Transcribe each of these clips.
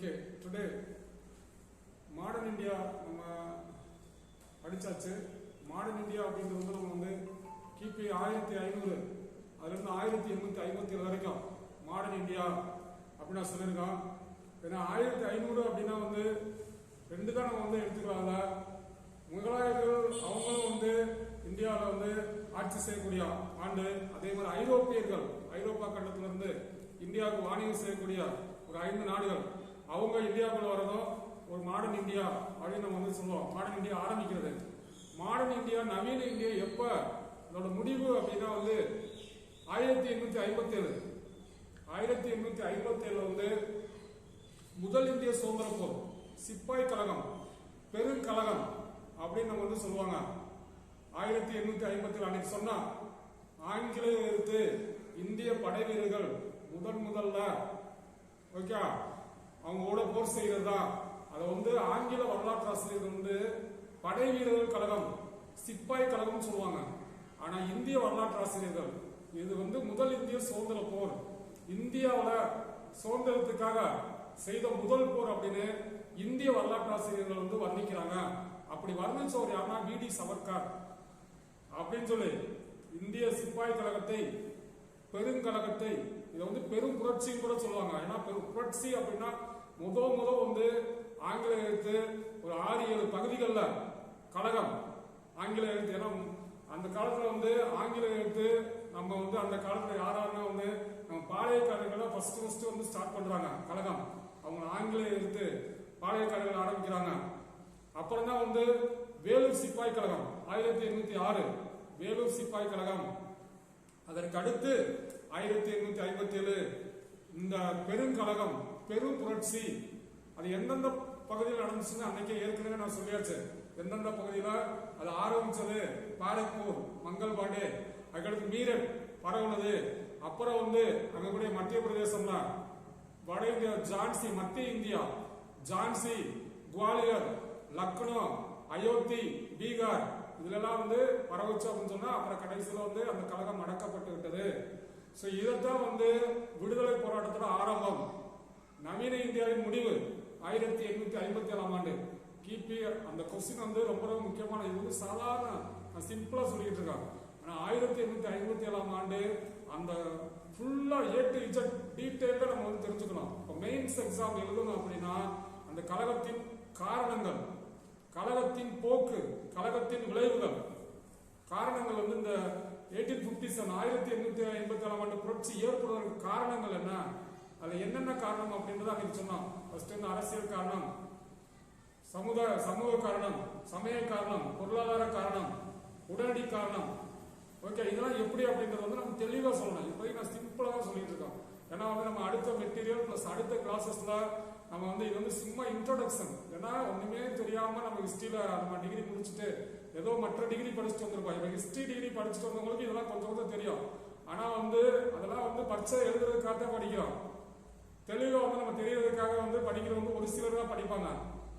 Okay, today modern India நம்ம படிச்சாச்சு. Modern India அப்படிங்கிறது நம்ம வந்து கிபி 1500 அதுலேருந்து 1857 வரைக்கும் மாடர்ன் இந்தியா அப்படின்னு நான் சொல்லியிருக்கோம். ஏன்னா 1500 அப்படின்னா வந்து ரெண்டு தான் நம்ம வந்து எடுத்துக்கலாம்ல. முகலாயர்கள் அவங்களும் வந்து இந்தியாவில் வந்து ஆட்சி செய்யக்கூடிய ஆண்டு. அதே மாதிரி ஐரோப்பியர்கள் ஐரோப்பா கண்டத்திலிருந்து இந்தியாவுக்கு வாணிகம் செய்யக்கூடிய ஒரு 5 நாடுகள் அவங்க இந்தியாவுக்குள்ள வரதும் ஒரு மாடர்ன் இந்தியா அப்படின்னு நம்ம வந்து சொல்லுவோம். மாடர்ன் இந்தியா ஆரம்பிக்கிறது. மாடர்ன் இந்தியா நவீன இந்தியா எப்ப அதோட முடிவு அப்படின்னா வந்து 1857 வந்து முதல் இந்திய சுதந்திர போர், சிப்பாய் கழகம், பெருங்கழகம் அப்படின்னு நம்ம வந்து சொல்லுவாங்க. 1857 அன்னைக்கு சொன்னா ஆங்கிலேயர் எதிர்த்து இந்திய படை வீரர்கள் முதல்ல ஓகே அவங்களோட போர் செய்யறதா அதை வந்து ஆங்கில வரலாற்று ஆசிரியர்கள் வந்து படை வீரர்கள் கழகம், சிப்பாய் கழகம் சொல்லுவாங்க. ஆனா இந்திய வரலாற்று ஆசிரியர்கள் இது வந்து முதல் இந்திய சுதந்திர போர், இந்தியாவில் சுதந்திரத்துக்காக செய்த முதல் போர் அப்படின்னு இந்திய வரலாற்று ஆசிரியர்கள் வந்து வர்ணிக்கிறாங்க. அப்படி வர்ணிச்சவர் யாருன்னா வி.டி. சவர்கர் அப்படின்னு சொல்லி இந்திய சிப்பாய் கழகத்தை, பெருங்கழகத்தை இதை வந்து பெரும் புரட்சின்னு கூட சொல்லுவாங்க. ஏன்னா புரட்சி அப்படின்னா முத வந்து ஆங்கிலேய எழுத்து ஒரு 6-7 பகுதிகளில் கழகம் ஆங்கிலேய எழுத்து. ஏன்னா அந்த காலத்துல வந்து ஆங்கிலேய எழுத்து நம்ம வந்து அந்த காலத்துல யாராருன்னா வந்து நம்ம பாளையக்காரர்களை ஃபர்ஸ்ட் வந்து ஸ்டார்ட் பண்றாங்க கழகம். அவங்க ஆங்கிலேய எழுத்து பாளையக்காரர்கள் ஆரம்பிக்கிறாங்க. அப்புறம் தான் வந்து வேலூர் சிப்பாய் கழகம் 1806 வேலூர் சிப்பாய் கழகம். அதற்கு அடுத்து 1857 இந்த பெருங்கழகம், பெரும் புரட்சி. அது எந்தெந்த பகுதியில் நடந்துச்சுன்னு அன்னைக்கு ஏற்கனவே நான் சொல்லியாச்சு. எந்தெந்த பகுதியில அது ஆரம்பிச்சது, பாரக்பூர், மங்கல்பாண்டே, அதுக்கடுத்து மீரட் பரவுனது. அப்புறம் வந்து அங்க கூட மத்திய பிரதேசம்ல வட இந்தியா, ஜான்சி, மத்திய இந்தியா, ஜான்சி, குவாலியர், லக்னோ, அயோத்தி, பீகார் இதுலெல்லாம் வந்து பரவுச்சு அப்படின்னு சொன்னா அப்புறம் கடைசியில வந்து அந்த கழகம் அடக்கப்பட்டு விட்டது. சோ இதைத்தான் வந்து விடுதலை போராட்டத்தோட ஆரம்பம். நவீன இந்தியாவின் முடிவு 1857 ஆண்டு. கிபி அந்த கொஸ்டின் வந்து ரொம்ப முக்கியமான. இது வந்து சாதாரண சிம்பிளா சொல்லிட்டு இருக்காங்க. ஆனா 1857 ஆண்டு அந்த ஃபுல்லா A to Z டீடைலா நம்ம வந்து தெரிஞ்சுக்கணும். இப்போ மெயின்ஸ் எக்ஸாம் எழுதணும் அப்படின்னா அந்த கழகத்தின் காரணங்கள், கழகத்தின் போக்கு, கழகத்தின் விளைவுகள், காரணங்கள் வந்து இந்த 1857 ஆண்டு புரட்சி ஏற்படுவதற்கு காரணங்கள் என்ன, அது என்னென்ன காரணம் அப்படின்றத அன்னைக்கு சொன்னோம். ஃபர்ஸ்ட் வந்து அரசியல் காரணம், சமூக காரணம், சமய காரணம், பொருளாதார காரணம், உடனடி காரணம். ஓகே, இதெல்லாம் எப்படி அப்படின்றது வந்து நம்ம தெளிவா சொல்லணும். இப்போதைக்கு நான் சிம்பிளா தான் சொல்லிட்டு இருக்கோம். ஏன்னா வந்து நம்ம அடுத்த மெட்டீரியல் பிளஸ் அடுத்த கிளாஸஸ்ல நம்ம வந்து இது வந்து சும்மா இன்ட்ரோடக்ஷன். ஏன்னா ஒண்ணுமே தெரியாம நம்ம ஹிஸ்டரியில நம்ம டிகிரி முடிச்சுட்டு ஏதோ மற்ற டிகிரி படிச்சுட்டு வந்திருப்போம். இப்ப ஹிஸ்டரி டிகிரி படிச்சுட்டு வந்தவங்களுக்கு இதெல்லாம் கொஞ்சம் தெரியும். ஆனா வந்து அதெல்லாம் வந்து பரீட்சை எழுதுறதுக்காக தான் படிக்கிறோம். தெளிவா வந்து நம்ம தெரியறதுக்காக வந்து படிக்கிறவங்க ஒரு சிலர் தான் படிப்பாங்க,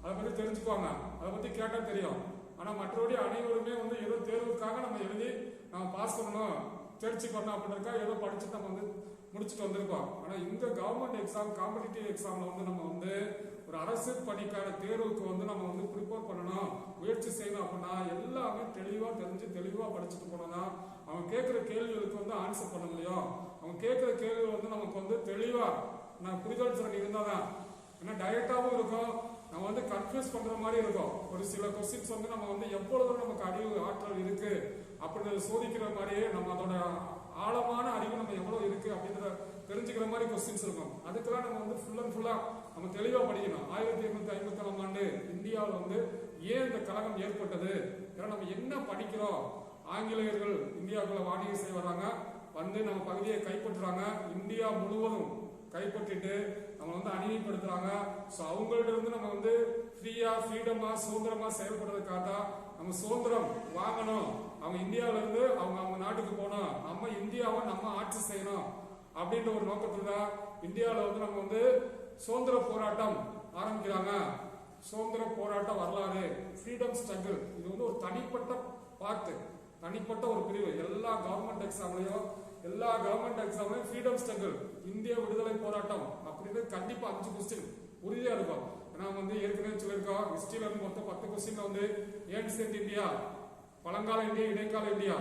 அதை பத்தி தெரிஞ்சுக்குவாங்க, அதை பத்தி கேட்டா தெரியும். ஆனா மற்றபடி அனைவருமே வந்து ஏதோ தேர்வுக்காக நம்ம எழுதி நம்ம பாஸ் பண்ணணும், தேர்ச்சி பண்ணணும் அப்படின்றதுக்காக ஏதோ படிச்சுட்டு நம்ம வந்து முடிச்சுட்டு வந்திருக்கோம். ஆனா இந்த கவர்மெண்ட் எக்ஸாம், காம்படிட்டிவ் எக்ஸாம்ல வந்து நம்ம வந்து ஒரு அரசு பணிக்கான தேர்வுக்கு வந்து நம்ம வந்து ப்ரிப்பேர் பண்ணணும், முயற்சி செய்யணும் அப்படின்னா எல்லாமே தெளிவா தெரிஞ்சு தெளிவா படிச்சுட்டு போனோம்னா அவங்க கேட்கிற கேள்விகளுக்கு வந்து ஆன்சர் பண்ண முடியும். அவங்க கேட்கிற கேள்வி வந்து நமக்கு வந்து தெளிவா நான் புரிதல் திறன் இருந்தாதான். ஏன்னா டைரக்டாவும் இருக்கும், நம்ம வந்து கன்ஃபியூஸ் பண்ற மாதிரி இருக்கும். ஒரு சில கொஸ்டின்ஸ் வந்து நம்ம வந்து எவ்வளவு நமக்கு அறிவு ஆற்றல் இருக்கு அப்படின்றத சோதிக்கிற மாதிரியே நம்ம அதோட ஆழமான அறிவு நம்ம எவ்வளவு இருக்கு அப்படின்றத தெரிஞ்சுக்கிற மாதிரி கொஸ்டின்ஸ் இருக்கும். அதுக்கெல்லாம் நம்ம வந்து ஃபுல் அண்ட் ஃபுல்லா நம்ம தெளிவா படிக்கணும். 1857 ஆண்டு இந்தியாவில் வந்து ஏன் இந்த கழகம் ஏற்பட்டது, ஏன்னா நம்ம என்ன படிக்கிறோம். ஆங்கிலேயர்கள் இந்தியாவுக்குள்ள வாணிகம் செய்ய வர்றாங்க, வந்து நம்ம பகுதியை கைப்பற்றுறாங்க, இந்தியா முழுவதும் கைப்பற்றிட்டு நம்ம வந்து அணிமைப்படுத்துறாங்க. ஸோ அவங்கள்ட்ட இருந்து நம்ம வந்து ஃப்ரீடமா சுதந்திரமா செயல்படுறதுக்காக தான் நம்ம சுதந்திரம் வாங்கணும். அவங்க இந்தியாவில இருந்து அவங்க நாட்டுக்கு போனோம், நம்ம இந்தியாவை நம்ம ஆட்சி செய்யணும் அப்படின்ற ஒரு நோக்கத்துல தான் இந்தியாவில் வந்து நம்ம வந்து சுதந்திர போராட்டம் ஆரம்பிக்கிறாங்க. சுதந்திர போராட்ட வரலாறு, ஃப்ரீடம் ஸ்ட்ரகிள், இது வந்து ஒரு தனிப்பட்ட பார்ட், தனிப்பட்ட ஒரு பிரிவு. எல்லா கவர்மெண்ட் எக்ஸாம்லயும் ஃப்ரீடம் ஸ்ட்ரகிள், இந்திய விடுதலை போராட்டம் அப்படின்னு கண்டிப்பா 5 கொஸ்டின் உறுதியா இருக்கும். ஏன்னா வந்து ஏற்கனவே சொல்லியிருக்கோம், ஹிஸ்டரியில இருந்து மொத்தம் 10 கொஸ்டின்ல வந்து ஏன்சியன்ட் இந்தியா, பழங்கால இந்தியா, இடைக்கால இந்தியா,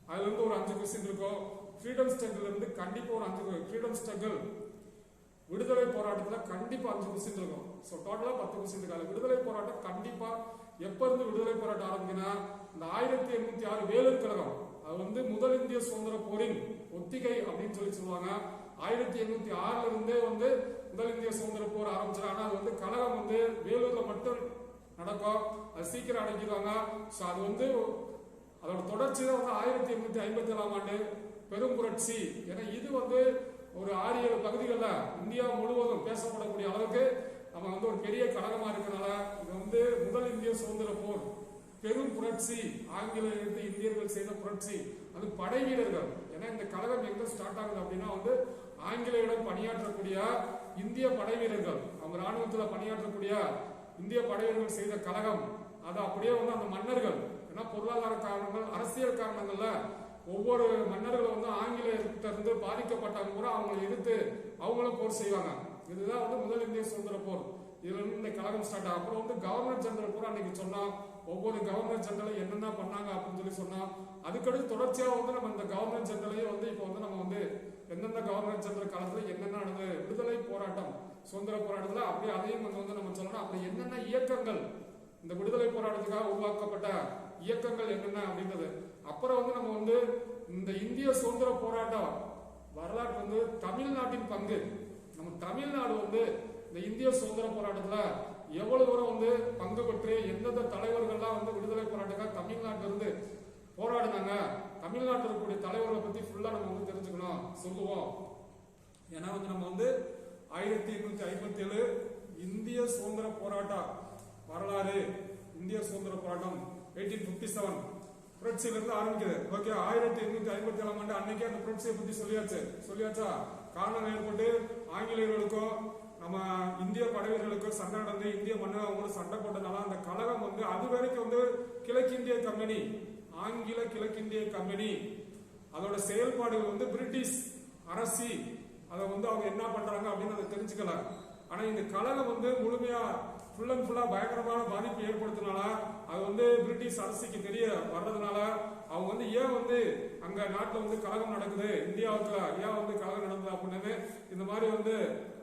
அதுல இருந்து ஒரு 5 கொஸ்டின் இருக்கும். ஃப்ரீடம் ஸ்ட்ரகிள் இருந்து கண்டிப்பா ஒரு 5 ஃப்ரீடம் ஸ்ட்ரகிள் விடுதலை போராட்டத்துல கண்டிப்பா 5 கொஸ்டின் இருக்கும். ஸோ டோட்டலா 10 கொஸ்டின் இருக்காது. விடுதலை போராட்டம் கண்டிப்பா எப்ப இருந்து விடுதலை போராட்டம் ஆரம்பிக்குன்னா இந்த 1806 வேலூர் கழகம், அது வந்து முதல் இந்திய சுதந்திர போரின் ஒத்திகை அப்படின்னு சொல்லுவாங்க. 1806 இருந்தே வந்து முதல் இந்திய சுதந்திர போர் ஆரம்பிச்சாங்க. ஆனா அது வந்து கழகம் வந்து வேலூர்ல மட்டும் நடக்கும், அது சீக்கிரம் அடங்கிடுவாங்க. ஸோ அது வந்து அதோட தொடர்ச்சி தான் வந்து 1857 ஆண்டு பெரும் புரட்சி. ஏன்னா இது வந்து ஒரு 6-7 பகுதிகளில் இந்தியா முழுவதும் பேசப்படக்கூடிய அளவுக்கு நம்ம வந்து ஒரு பெரிய கழகமா இருக்கிறனால இது வந்து முதல் இந்திய சுதந்திர போர் பெரும் புரட்சி, ஆங்கிலேயருக்கு இந்தியர்கள் செய்த புரட்சி, அது படை வீரர்கள். ஏன்னா இந்த கழகம் எங்க ஸ்டார்ட் ஆகுது அப்படின்னா வந்து ஆங்கிலேயரிடம் பணியாற்றக்கூடிய இந்திய படை வீரர்கள், அவங்க ராணுவத்தில் பணியாற்றக்கூடிய இந்திய படை வீரர்கள் செய்த கழகம். அது அப்படியே வந்து அந்த மன்னர்கள், ஏன்னா பொருளாதார காரணங்கள், அரசியல் காரணங்கள்ல ஒவ்வொரு மன்னர்களும் வந்து ஆங்கிலேயர்கிட்ட இருந்து பாதிக்கப்பட்டாங்க கூட அவங்களை எதிர்த்து அவங்களும் போர் செய்வாங்க. இதுதான் வந்து முதல் இந்திய சுதந்திர போர். இதுல இருந்து இந்த கழகம் ஸ்டார்ட் ஆகும். அப்புறம் வந்து கவர்னர் ஜெனரல் கூட அன்னைக்கு சொன்னோம், ஒவ்வொரு கவர்னர் ஜெனரல் என்னென்ன பண்ணாங்க அப்படின்னு சொல்லி சொன்னோம். அதுக்கடுத்து தொடர்ச்சியா வந்து நம்ம இந்த கவர்னர் ஜெனரலையே வந்து இப்போ வந்து நம்ம வந்து எந்தெந்த கவர்னர் ஜெனரல் காலத்துல என்னென்ன நடந்தது, விடுதலை போராட்டம், சுதந்திர போராட்டத்துல அப்படியே அதையும் வந்து நம்ம சொல்லணும். அப்படி என்னென்ன இயக்கங்கள், இந்த விடுதலை போராட்டத்துக்காக உருவாக்கப்பட்ட இயக்கங்கள் என்னென்ன அப்படின்றது. அப்புறம் வந்து நம்ம வந்து இந்த இந்திய சுதந்திர போராட்டம் வரலாற்று வந்து தமிழ்நாட்டின் பங்கு, நம்ம தமிழ்நாடு வந்து இந்த இந்திய சுதந்திர போராட்டத்துல எவ்வளவு தூரம் வந்து பங்கு பெற்று எந்தெந்த தலைவர்கள்லாம் வந்து விடுதலை போராட்டத்துக்காக தமிழ்நாட்டில இருந்து போராடினாங்க, தமிழ்நாட்டில் இருக்கக்கூடிய தலைவர்களை பத்தி ஃபுல்லா நம்ம வந்து தெரிஞ்சுக்கணும் சொல்லுவோம். ஏன்னா வந்து நம்ம வந்து 1857 இந்திய சுதந்திர போராட்ட வரலாறு, இந்திய சுதந்திர போராட்டம் 1857 புரட்சியில இருந்து ஆரம்பிக்குது. ஓகே, 1857 ஆண்டு அன்னைக்கே அந்த புரட்சியை பத்தி சொல்லியாச்சா. காரணம் ஏற்பட்டு ஆங்கிலேயர்களுக்கும் நம்ம இந்திய படைவீரர்களுக்கும் சண்டை நடந்து இந்திய மன்னர் அவங்களும் சண்டை போட்டதுனால அந்த கழகம் வந்து அது வரைக்கும் வந்து கிழக்கிந்திய கம்பெனி, ஆங்கில கிழக்கிந்திய கம்பெனி அதோட செயல்பாடுகள் வந்து பிரிட்டிஷ் அரசி அதை வந்து அவங்க என்ன பண்றாங்க அப்படின்னு அதை தெரிஞ்சுக்கல. ஆனா இந்த கழகம் வந்து முழுமையா ஃபுல் அண்ட் ஃபுல்லா பயங்கரமான பாதிப்பு ஏற்படுத்தினால அது வந்து பிரிட்டிஷ் அரசுக்கு தெரிய வர்றதுனால அவங்க வந்து ஏன் வந்து அங்க நாட்டுல வந்து கழகம் நடக்குது, இந்தியாவுக்குள்ள ஏன் வந்து கழகம் நடந்தது அப்படின்னு இந்த மாதிரி வந்து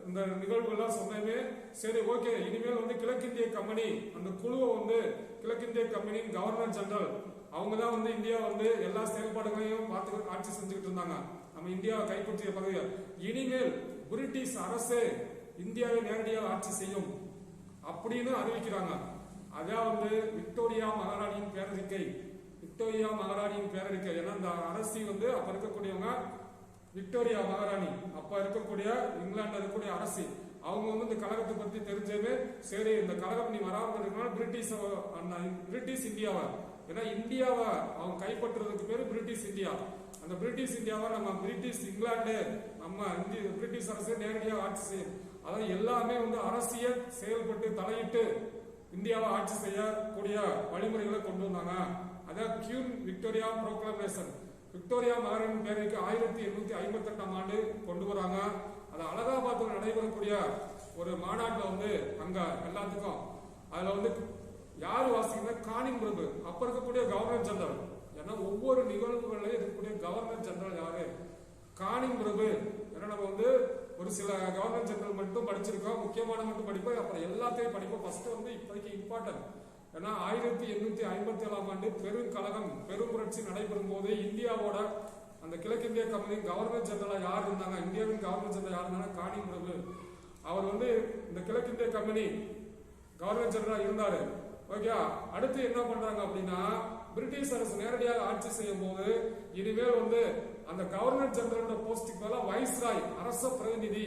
இந்த நிகழ்வுகள்லாம் சொன்னமே. சரி, ஓகே, இனிமேல் வந்து கிழக்கிந்திய கம்பெனி அந்த குழுவை வந்து கிழக்கிந்திய கம்பெனியின் கவர்னர் ஜெனரல் அவங்க தான் வந்து இந்தியா வந்து எல்லா செயல்பாடுகளையும் பார்த்து ஆட்சி செஞ்சுக்கிட்டு இருந்தாங்க. நம்ம இந்தியாவை கைப்பற்றிய பகுதியை இனிமேல் பிரிட்டிஷ் அரசே இந்தியாவை நேரடியாக ஆட்சி செய்யும் அப்படின்னு அறிவிக்கிறாங்க. அதான் வந்து விக்டோரியா மகாராணியின் பேரறிக்கை. விக்டோரியா மகாராணியின் பேரறிக்கை. ஏன்னா இந்த அரசி வந்து அப்ப இருக்கக்கூடியவங்க விக்டோரியா மகாராணி, அப்ப இருக்கக்கூடிய இங்கிலாந்துல இருக்கக்கூடிய அரசி. அவங்க வந்து இந்த கழகத்தை பத்தி தெரிஞ்சவே சரி இந்த கழகம் நீ வராமல் இருக்கனால பிரிட்டிஷ் இந்தியாவை, ஏன்னா இந்தியாவை அவங்க கைப்பற்றுறதுக்கு பேரு பிரிட்டிஷ் இந்தியா. அந்த பிரிட்டிஷ் இந்தியாவை நம்ம பிரிட்டிஷ் இங்கிலாந்து நம்ம பிரிட்டிஷ் அரசு நேரடியாக ஆட்சி செய்யும். அதாவது எல்லாமே வந்து அரசியல் செயல்பட்டு தலையிட்டு இந்தியாவை ஆட்சி செய்யக்கூடிய வழிமுறைகளை கொண்டு வந்தாங்க. அதான் கியூன் விக்டோரியா ப்ரோக்ளமேஷன், விக்டோரியா மகாராணி பேரவைக்கு 1858 ஆண்டு கொண்டு வராங்க. அது அலகாபாத்தில் நடைபெறக்கூடிய ஒரு மாநாட்டில் வந்து அங்க எல்லாத்துக்கும் அதுல வந்து யாரு வாசிங்கன்னா கானிங் பிரபு, அப்ப இருக்கக்கூடிய கவர்னர் ஜெனரல். ஏன்னா ஒவ்வொரு நிகழ்வுகளையும் இருக்கக்கூடிய கவர்னர் ஜெனரல் யாரு, கானிங் பிரபு. ஏன்னா நம்ம வந்து ஒரு சில கவர்னர் ஜெனரல் மட்டும் படிச்சிருக்கோம், முக்கியமான மட்டும் படிப்போம், அப்புறம் எல்லாத்தையும் படிப்போம். ஃபர்ஸ்ட் வந்து இப்போதைக்கு இம்பார்ட்டன்ட். ஏன்னா 1857 ஆண்டு பெரும் கழகம் பெரும் புரட்சி நடைபெறும் போது இந்தியாவோட அந்த கிழக்கிந்திய கம்பெனி கவர்னர் ஜெனரலா யார் இருந்தாங்க, இந்தியாவின் கவர்னர் ஜெனரல் யார் இருந்தாங்க, கானிங் பிரபு. அவர் வந்து இந்த கிழக்கிந்திய கம்பெனி கவர்னர் ஜெனரலா இருந்தாரு. ஓகே, அடுத்து என்ன பண்றாங்க அப்படின்னா பிரிட்டிஷ் அரசு நேரடியாக ஆட்சி செய்யும் போது இனிமேல் வந்து அந்த கவர்னர் ஜெனரலோட போஸ்டுக்கு மேல வைஸ்ராய், அரச பிரதிநிதி,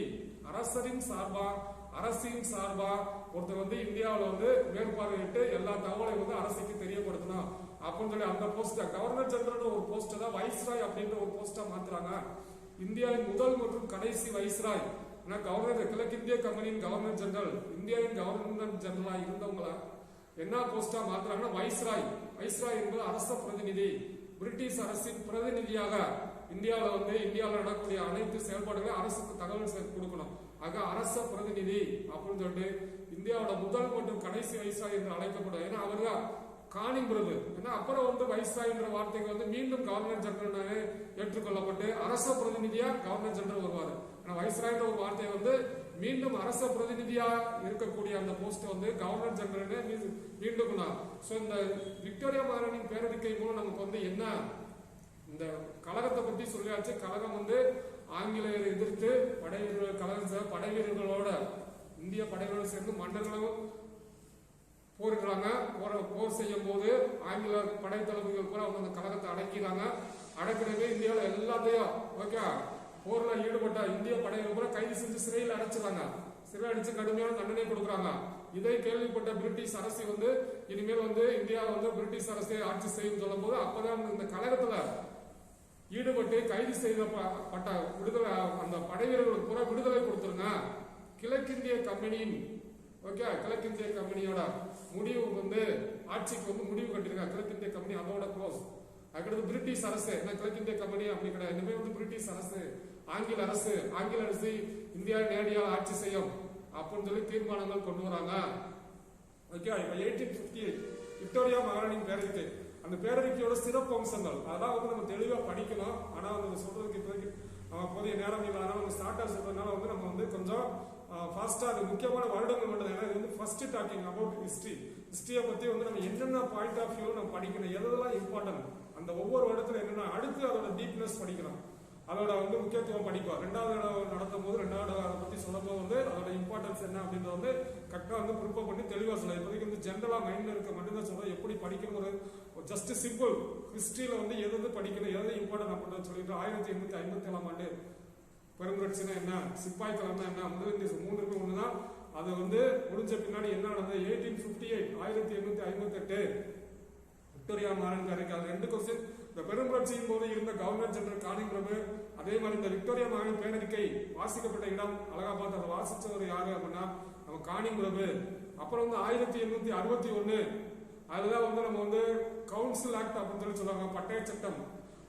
அரசரின் சார்பா அரசின் சார்பா ஒருத்தர் வந்து இந்தியாவில் வந்து மேற்பார்வையிட்டு எல்லா தகவலையும் வந்து அரசுக்கு தெரியப்படுத்தணும் அப்படின்னு சொல்லி அந்த போஸ்ட் கவர்னர் ஜெனரல் ஒரு போஸ்ட் தான் வைஸ்ராய் அப்படின்ற ஒரு போஸ்டா மாத்துறாங்க. இந்தியாவின் முதல் மற்றும் கடைசி வைஸ்ராய் கவர்னர், கிழக்கிந்திய கம்பெனியின் கவர்னர் ஜெனரல், இந்தியாவின் கவர்னர் ஜெனரலா இருந்தவங்கள என்ன போஸ்டா மாத்துறாங்கன்னா வைஸ்ராய். வைஸ்ராய் என்பது அரச பிரதிநிதி, பிரிட்டிஷ் அரசின் பிரதிநிதியாக இந்தியாவில் வந்து இந்தியாவில் நடக்கக்கூடிய அனைத்து செயல்பாடுகளையும் அரசுக்கு தகவல் கொடுக்கணும். ஆக அரச பிரதிநிதி அப்படின்னு சொல்லிட்டு இந்தியாவோட முதல் மற்றும் கடைசி வைஸ்ராய் என்று அழைக்கப்படும். ஏன்னா அவர் தான் காணிங் பிரபு. ஏன்னா அப்புறம் வந்து வைஸ்ராய் என்ற வார்த்தைக்கு வந்து மீண்டும் கவர்னர் ஜெனரல் ஏற்றுக்கொள்ளப்பட்டு அரச பிரதிநிதியா கவர்னர் ஜெனரல் வருவார். ஆனா வைஸ்ராய் ஒரு வார்த்தை வந்து மீண்டும் அரச பிரதிநிதியா இருக்கக்கூடிய அந்த போஸ்ட் வந்து கவர்னர் ஜெனரல் மீண்டும். சோ இந்த விக்டோரியா மகாராணியின் பேரறிக்கை மூலம் நமக்கு வந்து என்ன, இந்த கழகத்தை பத்தி சொல்லியாச்சு. கழகம் வந்து ஆங்கிலேயரை எதிர்த்து படை வீரர்களோட இந்திய படைகளோடு சேர்ந்து மன்னர்களும் போருக்கிறாங்க. போர் செய்யும் போது ஆங்கில படை தளபதிகள் கூட அவங்க அந்த கழகத்தை அடக்கிறாங்க. அடக்கிறவே இந்தியாவில் எல்லாத்தையும் ஓகே போர்ல ஈடுபட்ட இந்திய படைகள் கூட கைது செஞ்சு சிறையில் அடைச்சிருக்காங்க. சிறை அடிச்சு கடுமையான தண்டனை கொடுக்குறாங்க. இதை கேள்விப்பட்ட பிரிட்டிஷ் அரசு வந்து இனிமேல் வந்து இந்தியா வந்து பிரிட்டிஷ் அரசை ஆட்சி செய்யும் சொல்லும் போது அப்பதான் இந்த கழகத்துல ஈடுபட்டு கைது செய்யப்பட்ட விடுதலை அந்த படை வீரர்களுக்கு பூரா விடுதலை கொடுத்துருங்க. கிழக்கிந்திய கம்பெனியின் ஓகே கிழக்கிந்திய கம்பெனியோட முடிவு வந்து ஆட்சிக்கு வந்து முடிவு கட்டிருக்காங்க. கிழக்கிந்திய கம்பெனி அதோட க்ளோஸ். அதுக்கடுத்து பிரிட்டிஷ் அரசு என்ன கிழக்கிந்திய கம்பெனி அப்படி கிடையாது. இனிமே வந்து பிரிட்டிஷ் அரசு ஆங்கில அரசு இந்தியா நேரடியாக ஆட்சி செய்யும் அப்படின்னு சொல்லி தீர்மானங்கள் கொண்டு வராங்க. ஓகே இப்ப 1858 விக்டோரியா மகாராணியின் பேரறிக்கை. அந்த பேரறிக்கையோட சிறப்பு அம்சங்கள் அதான் வந்து நம்ம தெளிவா படிக்கணும். ஆனா வந்து சொல்றதுக்கு இப்போதைக்கு போதிய நேரம் இல்லாதனால நம்ம ஸ்டார்டா சொல்றதுனால வந்து நம்ம வந்து கொஞ்சம் ஃபாஸ்டா அது முக்கியமான வருடங்கள் மட்டும். ஏன்னா இது வந்து ஃபர்ஸ்ட் டாக்கிங் அபவுட் ஹிஸ்டரியை பத்தி வந்து நம்ம என்னென்ன பாயிண்ட் ஆஃப் வியூ நம்ம படிக்கணும், எதெல்லாம் இம்பார்ட்டன்ட், அந்த ஒவ்வொரு வருடத்துல என்னென்ன அடுத்து அதோட டீப்னஸ் படிக்கணும், அதோட வந்து முக்கியத்துவம் படிப்போம். ரெண்டாவது நடத்தும் போது ரெண்டாவது அதை பத்தி சொல்லும் போது வந்து அதோட இம்பார்ட்டன்ஸ் என்ன அப்படின்றத வந்து கரெக்டா வந்து ப்ரிப்பேர் பண்ணி தெளிவா சொல்லலாம். இப்போதைக்கு வந்து ஜென்ரலா மைண்ட்ல இருக்க மட்டும்தான் சொல்றோம். எப்படி படிக்கணும் ஒரு ஜஸ்ட் சிம்பிள் ஹிஸ்டரியில வந்து எது படிக்கணும் எது இம்பார்ட்டன்ட் அப்படின்னு சொல்லிட்டு 1857 ஆண்டு பெரும்புரட்சினா என்ன, சிப்பாய் கலம்னா என்ன, முதல் மூணுமே ஒண்ணுதான். அது வந்து முடிஞ்ச பின்னாடி என்ன நடந்தது 1858 விக்டோரியா மகாராணி பேரறிக்கை. அது 2 கொஸ்டின். இந்த பெரும்புரட்சியின் போது இருந்த கவர்னர் ஜெனரல் காணிங் பிரபு, அதே மாதிரி இந்த விக்டோரியா மகாராணி பேரறிக்கை வாசிக்கப்பட்ட இடம் அலகாபாத். அதை வாசிச்சவர் யாரு அப்படின்னா நம்ம காணிங் பிரபு. அப்புறம் வந்து 1861 அதுதான் வந்து நம்ம வந்து கவுன்சில் ஆக்ட் அப்படின்னு சொல்லி சொல்லுவாங்க, பட்டய சட்டம்.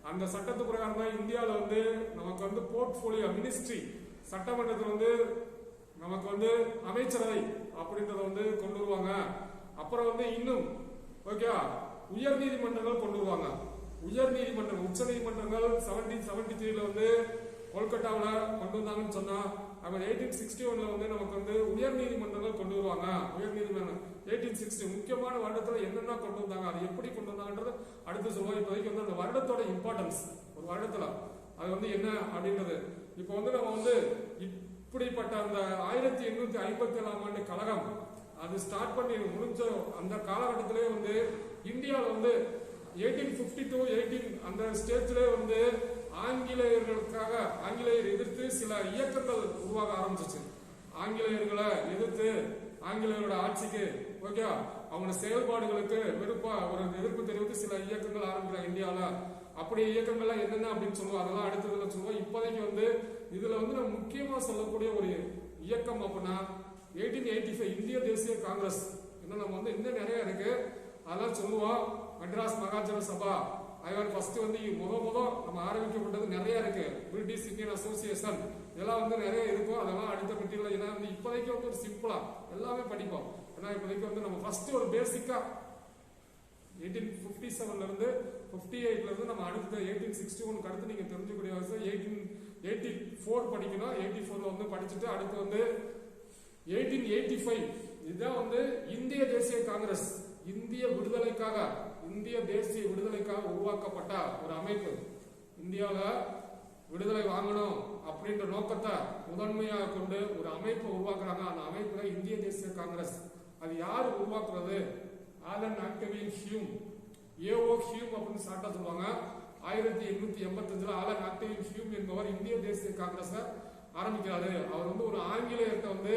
அந்த சட்டத்து பிரகாரம் தான் இந்தியாவில் வந்து நமக்கு வந்து போர்ட்போலியோ மினிஸ்ட்ரி சட்டமன்றத்தில் வந்து நமக்கு வந்து அமைச்சரவை அப்படின்றத வந்து கொண்டு வருவாங்க. அப்புறம் வந்து இன்னும் ஓகே உயர் நீதிமன்றங்கள் கொண்டு வருவாங்க. உயர் நீதிமன்றம் உச்ச நீதிமன்றங்கள் 1773 வந்து கொல்கட்டாவில் கொண்டு வந்தாங்கன்னு சொன்னா 1861 வந்து நமக்கு வந்து உயர் நீதிமன்றங்கள் கொண்டு வருவாங்க. உயர் நீதிமன்றம் 1860 முக்கியமான வருடத்துல என்னென்ன கொண்டு வந்தாங்க, அது எப்படி கொண்டு வந்தாங்கன்றது அடுத்து சொல்லுவோம். இப்போதைக்கு வந்து அந்த வருடத்தோட இம்பார்ட்டன்ஸ் ஒரு வருடத்துல அது வந்து என்ன அப்படின்றது. இப்போ வந்து நம்ம வந்து இப்படிப்பட்ட அந்த 1857 ஆண்டு கழகம் அது ஸ்டார்ட் பண்ணி முடிஞ்ச அந்த காலகட்டத்திலே வந்து இந்தியாவில் வந்து 1852 அந்த ஸ்டேஜ்ல வந்து ஆங்கிலேயர் எதிர்த்து சில இயக்கங்கள் உருவாக ஆரம்பிச்சிச்சு. ஆங்கிலேயர்களை எதிர்த்து ஆங்கிலேயரோட ஆட்சிக்கு ஓகே அவங்க செயல்பாடுகளுக்கு வெறுப்பா ஒரு எதிர்ப்பு தெரிவித்து சில இயக்கங்கள் ஆரம்பிக்கிறாங்க இந்தியாவில். அப்படி இயக்கங்கள்லாம் என்னென்ன அப்படின்னு சொல்லுவோம், அதெல்லாம் அடுத்ததுல சொல்லுவோம். இப்போதைக்கு வந்து இதுல வந்து நம்ம முக்கியமா சொல்லக்கூடிய ஒரு இயக்கம் அப்படின்னா 1885 இந்திய தேசிய காங்கிரஸ். இன்னும் நம்ம வந்து இன்னும் நிறைய இருக்கு, அதெல்லாம் சொல்லுவோம். மெட்ராஸ் மகாஜன சபா அதுதான் ஃபர்ஸ்ட் வந்து முத நம்ம ஆரம்பிக்கப்பட்டது நிறைய இருக்கு. பிரிட்டிஷ் இந்தியன் அசோசியேஷன் இதெல்லாம் வந்து நிறைய இருக்கும். அதெல்லாம் அடுத்த பட்டியல ஏன்னா வந்து இப்போதைக்கு வந்து ஒரு சிம்பிளா எல்லாமே படிப்போம். ஏன்னா இப்போதைக்கு வந்து நம்ம ஃபர்ஸ்ட் ஒரு பேசிக்கா 1857 இருந்து 58 இருந்து நம்ம அடுத்த 1861 அடுத்து நீங்க தெரிஞ்சுக்கூடிய 1884 படிக்கணும். 84 வந்து படிச்சுட்டு அடுத்து வந்து 1885 இதுதான் வந்து இந்திய தேசிய காங்கிரஸ். இந்திய தேசிய விடுதலைக்காக உருவாக்கப்பட்ட ஒரு அமைப்பு. இந்தியாவில் விடுதலை வாங்கணும் அப்படின்ற நோக்கத்தை முதன்மையாக கொண்டு ஒரு அமைப்பை உருவாக்குறாங்க. அந்த அமைப்பு இந்திய தேசிய காங்கிரஸ். அது யாரு உருவாக்குறது? ஆலன் ஆக்டவின் ஹியூம், ஏஓ ஹியூம் அப்படின்னு சாட்டா சொல்லுவாங்க. 1885 ஆலன் ஆக்டவின் ஹியூம் என்பவர் இந்திய தேசிய காங்கிரஸ ஆரம்பிக்கிறாரு. அவர் வந்து ஒரு ஆங்கிலேயர்கிட்ட வந்து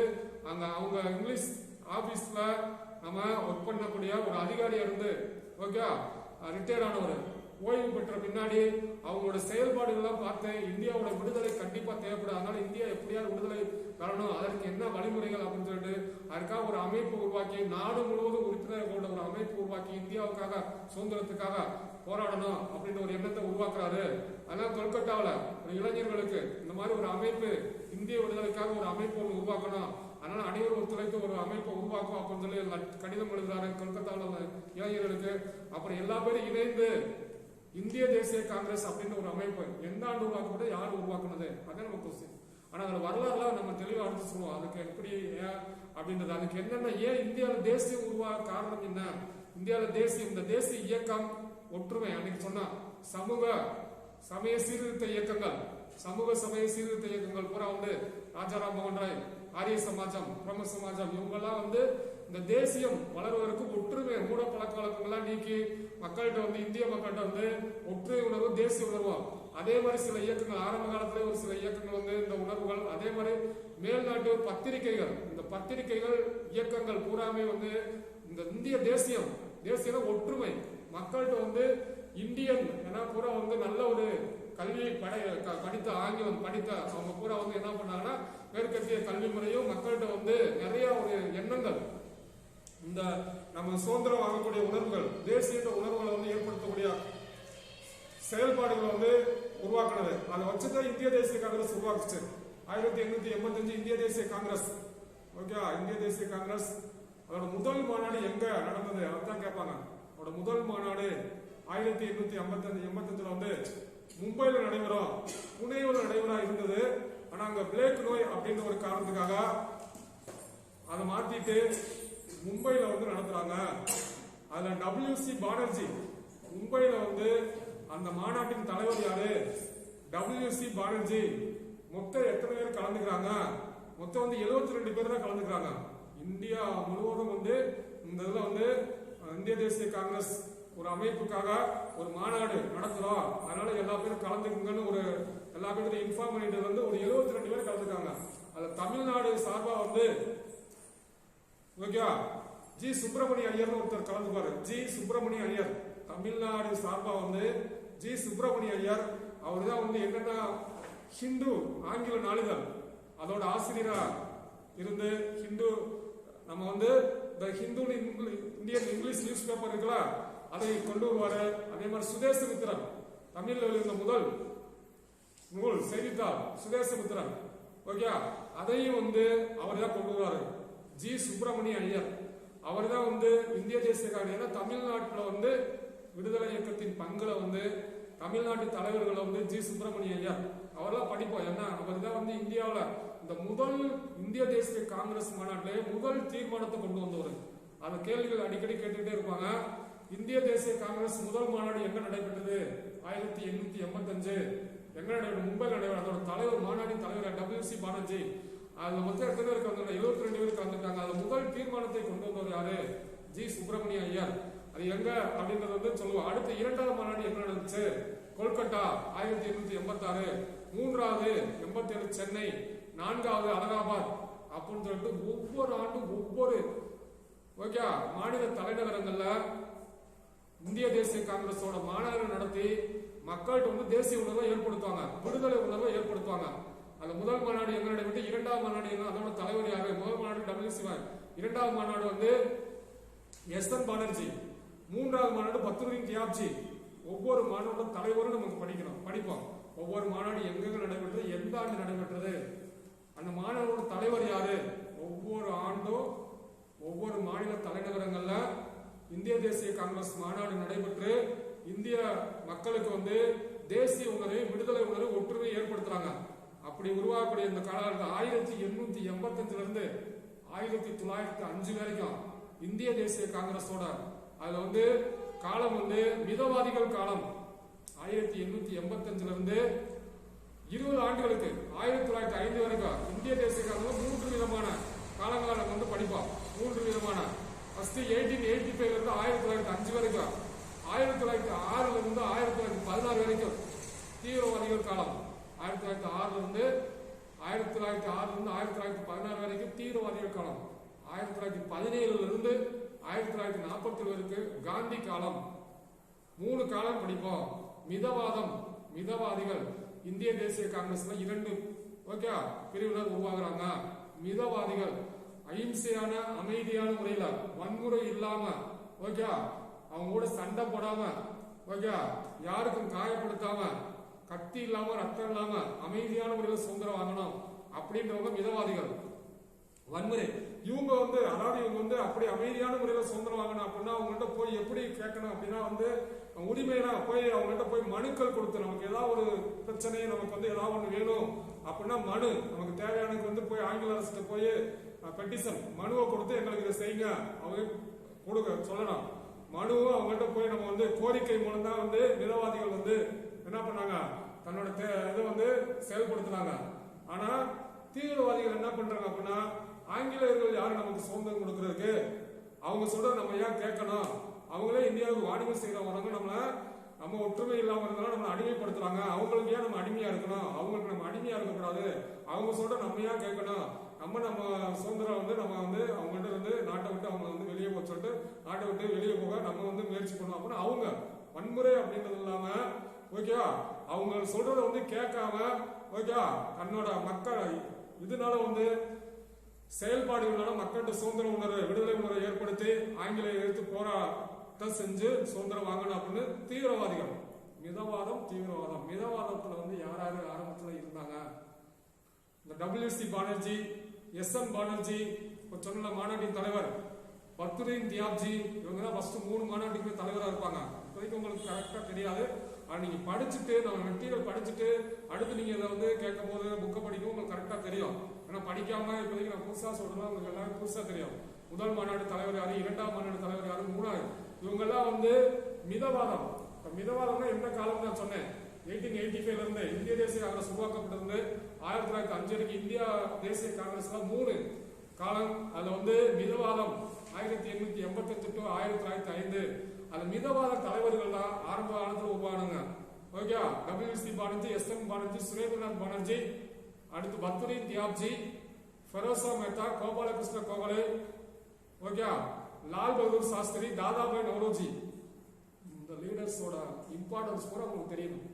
அவங்க இங்கிலீஷ் ஆபீஸ்ல நம்ம ஒர்க் பண்ணக்கூடிய ஒரு அதிகாரியா இருந்து ஓகே ரிட்டையர் ஆனவர். ஓய்வு பெற்ற பின்னாடி அவங்களோட செயல்பாடுகள்லாம் பார்த்து இந்தியாவோட விடுதலை கண்டிப்பா தேவைப்படும், அதனால இந்தியா எப்படியாவது விடுதலை வரணும், அதற்கு என்ன வழிமுறைகள் அப்படின்னு சொல்லிட்டு அதுக்காக ஒரு அமைப்பு உருவாக்கி நாடு முழுவதும் உறுப்பினர்களோட ஒரு அமைப்பு உருவாக்கி இந்தியாவுக்காக சுதந்திரத்துக்காக போராடணும் அப்படின்ற ஒரு எண்ணத்தை உருவாக்குறாரு. அதனால கொல்கட்டாவில் ஒரு இளைஞர்களுக்கு இந்த மாதிரி ஒரு அமைப்பு இந்திய விடுதலைக்காக ஒரு அமைப்பு ஒன்று உருவாக்கணும், அதனால அனைவரும் ஒத்துழைத்து ஒரு அமைப்பை உருவாக்கும் அப்படின்னு சொல்லி கடிதம் எழுதுறாரு கொல்கத்தாவில் இளைஞர்களுக்கு. அப்புறம் எல்லா பேரும் இணைந்து இந்திய தேசிய காங்கிரஸ் அப்படின்ற ஒரு அமைப்பு எந்த ஆண்டு உருவாக்கப்பட்டு யார் உருவாக்குனது அதான் நம்ம கொஸ்டின். ஆனா அதுல வரலாறுலாம் நம்ம தெளிவா அடுத்து சொல்லுவோம், அதுக்கு எப்படி ஏன் அப்படின்றது, அதுக்கு என்னென்ன ஏன் இந்தியாவில் தேசியம் உருவாக காரணம் என்ன, இந்தியாவில் தேசியம் இந்த தேசிய இயக்கம் ஒற்றுமை அன்னைக்கு சொன்னா சமூக சமய சீர்திருத்த இயக்கங்கள், சமூக சமய சீர்திருத்த இயக்கங்கள் பூரா வந்து ராஜாராம் மோகன் ராய், ஆரிய சமாஜம், பிரம்ம சமாஜம் இவங்கெல்லாம் வந்து இந்த தேசியம் வளர்வதற்கு ஒற்றுமை மூட பழக்க வழக்கங்கள்லாம் நீக்கி மக்கள்கிட்ட வந்து இந்திய மக்கள்கிட்ட வந்து ஒற்றுமை உணர்வு தேசிய உணர்வும், அதே மாதிரி சில இயக்கங்கள் ஆரம்ப காலத்திலே ஒரு சில இயக்கங்கள் வந்து இந்த உணர்வுகள், அதே மாதிரி மேல்நாட்டு பத்திரிகைகள், இந்த பத்திரிகைகள் இயக்கங்கள் பூராமே வந்து இந்த இந்திய தேசியம் ஒற்றுமை மக்கள்கிட்ட வந்து இந்தியன் ஏன்னா பூரா வந்து நல்ல ஒரு கல்வி படித்த ஆங்கிலம் படித்த அவங்க பூரா வந்து என்ன பண்ணாங்கன்னா மேற்கத்திய கல்வி முறையும் மக்கள்கிட்ட வந்து நிறைய ஒரு எண்ணங்கள், இந்த நம்ம சுதந்திரம் வாங்கக்கூடிய உணர்வுகள், தேசிய உணர்வுகளை வந்து ஏற்படுத்தக்கூடிய செயல்பாடுகளை வந்து உருவாக்குனது. அதை வச்சுதான் இந்திய தேசிய காங்கிரஸ் உருவாக்குச்சு. 1885 இந்திய தேசிய காங்கிரஸ். ஓகே, இந்திய தேசிய காங்கிரஸ் அதோட முதல் மாநாடு எங்க நடந்தது அதான் கேட்பாங்க. அதோட முதல் மாநாடு 1885 வந்து மும்பைல நடைபெறும், புனேவில் நடைபெறா இருந்தது. ஆனா அங்க பிளேக் நோய் அப்படின்ற ஒரு காரணத்துக்காக அதை மாத்திட்டு மும்பைல வந்து நடத்துறாங்க. அதுல WC பானர்ஜி மும்பைல வந்து அந்த மாநாட்டின் தலைவர் யாரு, WC பானர்ஜி. மொத்தம் எத்தனை பேர் கலந்துக்கிறாங்க, மொத்தம் வந்து 72 பேர் தான் கலந்துக்கிறாங்க. இந்தியா முழுவதும் வந்து இந்த இதுல வந்து இந்திய தேசிய காங்கிரஸ் ஒரு அமைப்புக்காக ஒரு மாநாடு நடத்துறோம், அதனால எல்லா பேரும் கலந்துக்குங்கன்னு ஒரு எல்லா பேரும் இன்ஃபார்ம் பண்ணிட்டு வந்து ஒரு 72 பேர் கலந்துக்காங்க. அதுல தமிழ்நாடு சார்பா வந்து ஓகே ஜி சுப்பிரமணிய ஐயர் ஒருத்தர் கலந்துப்பாரு. ஜி சுப்பிரமணிய ஐயர் தமிழ்நாடு சார்பா வந்து ஜி சுப்பிரமணிய ஐயர் அவர் தான் வந்து என்னன்னா ஹிந்து ஆங்கில நாளிதழ் அதோட ஆசிரியரா இருந்து ஹிந்து நம்ம வந்து இந்த Hindu Indian English news paper இருக்குல்ல அதை கொண்டு வருவாரு. அதே மாதிரி சுதேசமித்திரன் தமிழ்ல இருந்த முதல் நூல் செய்தித்தாள் சுதேசமித்திரன் ஓகே அதையும் வந்து அவர் தான் கொண்டு வருவாரு. ஜி சுப்பிரமணிய ஐயர் அவர் தான் வந்து இந்திய தேசிய காங்கிரஸ் தமிழ்நாட்டில் வந்து விடுதலை இயக்கத்தின் பங்குல வந்து தமிழ்நாட்டு தலைவர்களை வந்து ஜி சுப்பிரமணிய ஐயர் அவரெல்லாம் படிப்போம். ஏன்னா அவர் தான் வந்து இந்தியாவில் இந்த முதல் இந்திய தேசிய காங்கிரஸ் மாநாட்டிலே முதல் தீர்மானத்தை கொண்டு வந்தவர். அந்த கேள்விகள் அடிக்கடி கேட்டுக்கிட்டே இருப்பாங்க. இந்திய தேசிய காங்கிரஸ் முதல் மாநாடு எங்க நடைபெற்றது 1885 எங்க நடைபெற்றது மும்பையில் நடைபெற்றது. அதோட தலைவர் மாநாட்டின் தலைவர் WC பானர்ஜி. அதுல மொத்தம் எத்தனை பேர் கலந்துருக்காங்க 72 பேர் கலந்துருக்காங்க. அதுல முதல் தீர்மானத்தை கொண்டு வந்தவர் யாரு ஜி சுப்பிரமணிய ஐயர். அது எங்க அப்படின்றது வந்து சொல்லுவோம். அடுத்த இரண்டாவது மாநாடு எங்க நடந்துச்சு கொல்கத்தா 1886, மூன்றாவது 87 சென்னை, நான்காவது அலகாபாத் அப்படின்னு சொல்லிட்டு ஒவ்வொரு ஆண்டும் ஒவ்வொரு ஓகே மாநில தலைநகரங்கள்ல இந்திய தேசிய காங்கிரஸோட மாநாடு நடத்தி மக்கள்கிட்ட வந்து தேசிய உணர்வை ஏற்படுத்துவாங்க, விடுதலை உணர்வை ஏற்படுத்துவாங்க. அந்த முதல் மாநாடு எங்க நடைபெற்று, இரண்டாவது மாநாடு எங்க அதோட தலைவர் யாரு, முதல் மாநாடு WC, இரண்டாவது மாநாடு வந்து SN பானர்ஜி, மூன்றாவது மாநாடு பத்ருதீன் தியாப்ஜி. ஒவ்வொரு மாநாட்டோட தலைவரும் நமக்கு படிப்போம். ஒவ்வொரு மாநாடு எங்கெங்க நடைபெற்றது, எந்த ஆண்டு நடைபெற்றது, அந்த மாநாட்டோட தலைவர் யாரு, ஒவ்வொரு ஆண்டும் ஒவ்வொரு மாநில தலைநகரங்கள்ல இந்திய தேசிய காங்கிரஸ் மாநாடு நடைபெற்று இந்திய மக்களுக்கு வந்து தேசிய உணர்வை விடுதலை உணர்வு ஒற்றுமையை ஏற்படுத்துறாங்க. அப்படி உருவாக்கக்கூடிய இந்த காலகட்டத்தில் 1885 இருந்து 1905 வரைக்கும் இந்திய தேசிய காங்கிரஸோட அதுல வந்து காலம் வந்து மிதவாதிகள் காலம். 1885 இருந்து 20 ஆண்டுகளுக்கு 1905 வரைக்கும் இந்திய தேசிய காங்கிரஸ் 3 விதமான காலங்களை வந்து படிப்போம். 3 விதமான ஃபர்ஸ்ட் 1885 இருந்து 1905 வரைக்கும், 1906 இருந்து 1916 வரைக்கும் தீவிரவாதிகள் காலம். 1906 இருந்து 1916 வரைக்கும் தீவிரவாதிகள் காலம். 1917 இருந்து 1947 வரைக்கும் காந்தி காலம். 3 காலம் படிப்போம். மிதவாதிகள் இந்திய தேசிய காங்கிரஸ்ல 2 ஓகே பிரிவினர் உருவாக்குறாங்க. மிதவாதிகள் அஹிம்சையான அமைதியான முறையில வன்முறை இல்லாம ஓகே அவங்க கூட சண்டை போடாம ஓகே யாருக்கும் காயப்படுத்தாம கத்தி இல்லாம ரத்தம் இல்லாம அமைதியான முறையில சுதந்திரம் வாங்கணும் அப்படின்றவங்க மிதவாதிகள். வன்முறை இவங்க வந்து அதாவது இவங்க வந்து அப்படி அமைதியான முறையில் சுதந்திரம் வாங்கணும் அப்படின்னா அவங்கள்ட்ட போய் எப்படி கேட்கணும் அப்படின்னா வந்து உரிமையா போய் அவங்கள்ட்ட போய் மனுக்கள் கொடுத்து நமக்கு ஏதாவது ஒரு பிரச்சனை நமக்கு வந்து ஏதாவது ஒன்று வேணும் அப்படின்னா மனு நமக்கு தேவையானது வந்து போய் ஆங்கில அரசுக்கு போய் பெட்டிஷன் மனுவை கொடுத்து எங்களுக்கு இதை செய்யுங்க அவங்க கொடுக்க சொல்லணும். மனுவும் அவங்கள்ட்ட போய் நம்ம வந்து கோரிக்கை மூலம் தான் வந்து மிதவாதிகள் வந்து என்ன பண்ணாங்க தன்னோட இதை வந்து செயல்படுத்தினாங்க. ஆனா தீவிரவாதிகள் என்ன பண்றாங்க அப்படின்னா ஆங்கிலேயர்கள் யாரும் நமக்கு சுதந்திரம் கொடுக்கறதுக்கு அவங்க சொல்ற நம்ம ஏன் கேட்கணும், அவங்களே இந்தியாவுக்கு வாணிபம் செய்யறவங்க நம்ம ஒற்றுமை இல்லாம இருந்தாலும் நம்மளை அடிமைப்படுத்துறாங்க, அவங்களுக்கு ஏன் நம்ம அடிமையா இருக்கணும், அவங்களுக்கு நம்ம அடிமையா இருக்கக்கூடாது, அவங்க சொல்ற நம்ம ஏன் கேட்கணும், நம்ம சுதந்திரம் வந்து நம்ம வந்து அவங்கள்ட்ட வந்து நாட்டை விட்டு அவங்க வந்து வெளியே போக சொல்லிட்டு நாட்டை விட்டு வெளியே போக நம்ம வந்து முயற்சி பண்ணோம் அப்படின்னா அவங்க வன்முறை அப்படின்றது இல்லாம ஓகேவா அவங்க சொல்றத வந்து கேட்காம ஓகேவா தன்னோட மக்கள் இதனால வந்து செயல்பாடுகளால மக்கள்கிட்ட சுதந்திர உணர்வு விடுதலை உணர்வை ஏற்படுத்தி ஆங்கிலேய எதிர்த்து போராட்டம் செஞ்சு சுதந்திரம் வாங்கணும் அப்படின்னு தீவிரவாதிகள். மிதவாதம் தீவிரவாதம். மிதவாதத்துல வந்து யார் யாரு ஆரம்பத்துல இருந்தாங்க, இந்த WC பானர்ஜி, SN பானர்ஜி, சொன்ன மாநாட்டின் தலைவர் பத்துதீன் தியாப்ஜி, இவங்க தான் ஃபர்ஸ்ட் 3 மாநாட்டுக்கு தலைவராக இருப்பாங்க. இப்போதைக்கு உங்களுக்கு கரெக்டா தெரியாது, ஆனால் நீங்க படிச்சுட்டு நம்ம மெட்டீரியல் படிச்சுட்டு அடுத்து நீங்க இதை வந்து கேட்கும் போது புக்கை படிக்கும் உங்களுக்கு கரெக்டா தெரியும். ஏன்னா படிக்காம இப்போதைக்கு நான் புதுசா சொல்றேன், உங்களுக்கு எல்லாரும் புதுசா தெரியும். முதல் மாநாடு தலைவர் யாரு, 2ஆம் மாநாடு தலைவர் யாரு, 3ஆவது இவங்க எல்லாம் வந்து மிதவாதம். மிதவாதம்னா என்ன காலம் நான் சொன்னேன், 1885 இருந்து இந்திய தேசிய காங்கிரஸ் உருவாக்கப்பட்டிருந்து 1905 வரைக்கும் இந்தியா தேசிய காங்கிரஸ்ல 3 காலம். அதுல வந்து மிதவாதம் 1885 டு 1905. அந்த மிதவாத தலைவர்கள் தான் ஆரம்ப காலத்தில் உருவானாங்க. Okay, WC Banerjee, SN Banerjee, Surendranath Banerjee, அடுத்து பத்துதீன் தியாப்ஜி, ஃபெரோசா மேத்தா, கோபாலகிருஷ்ண கோகலே, ஓகே, லால் பகதூர் சாஸ்திரி, தாதாபாய் நவ்ரோஜி. இந்த லீடர்ஸோட இம்பார்ட்டன்ஸ் கூட உங்களுக்கு தெரியணும்.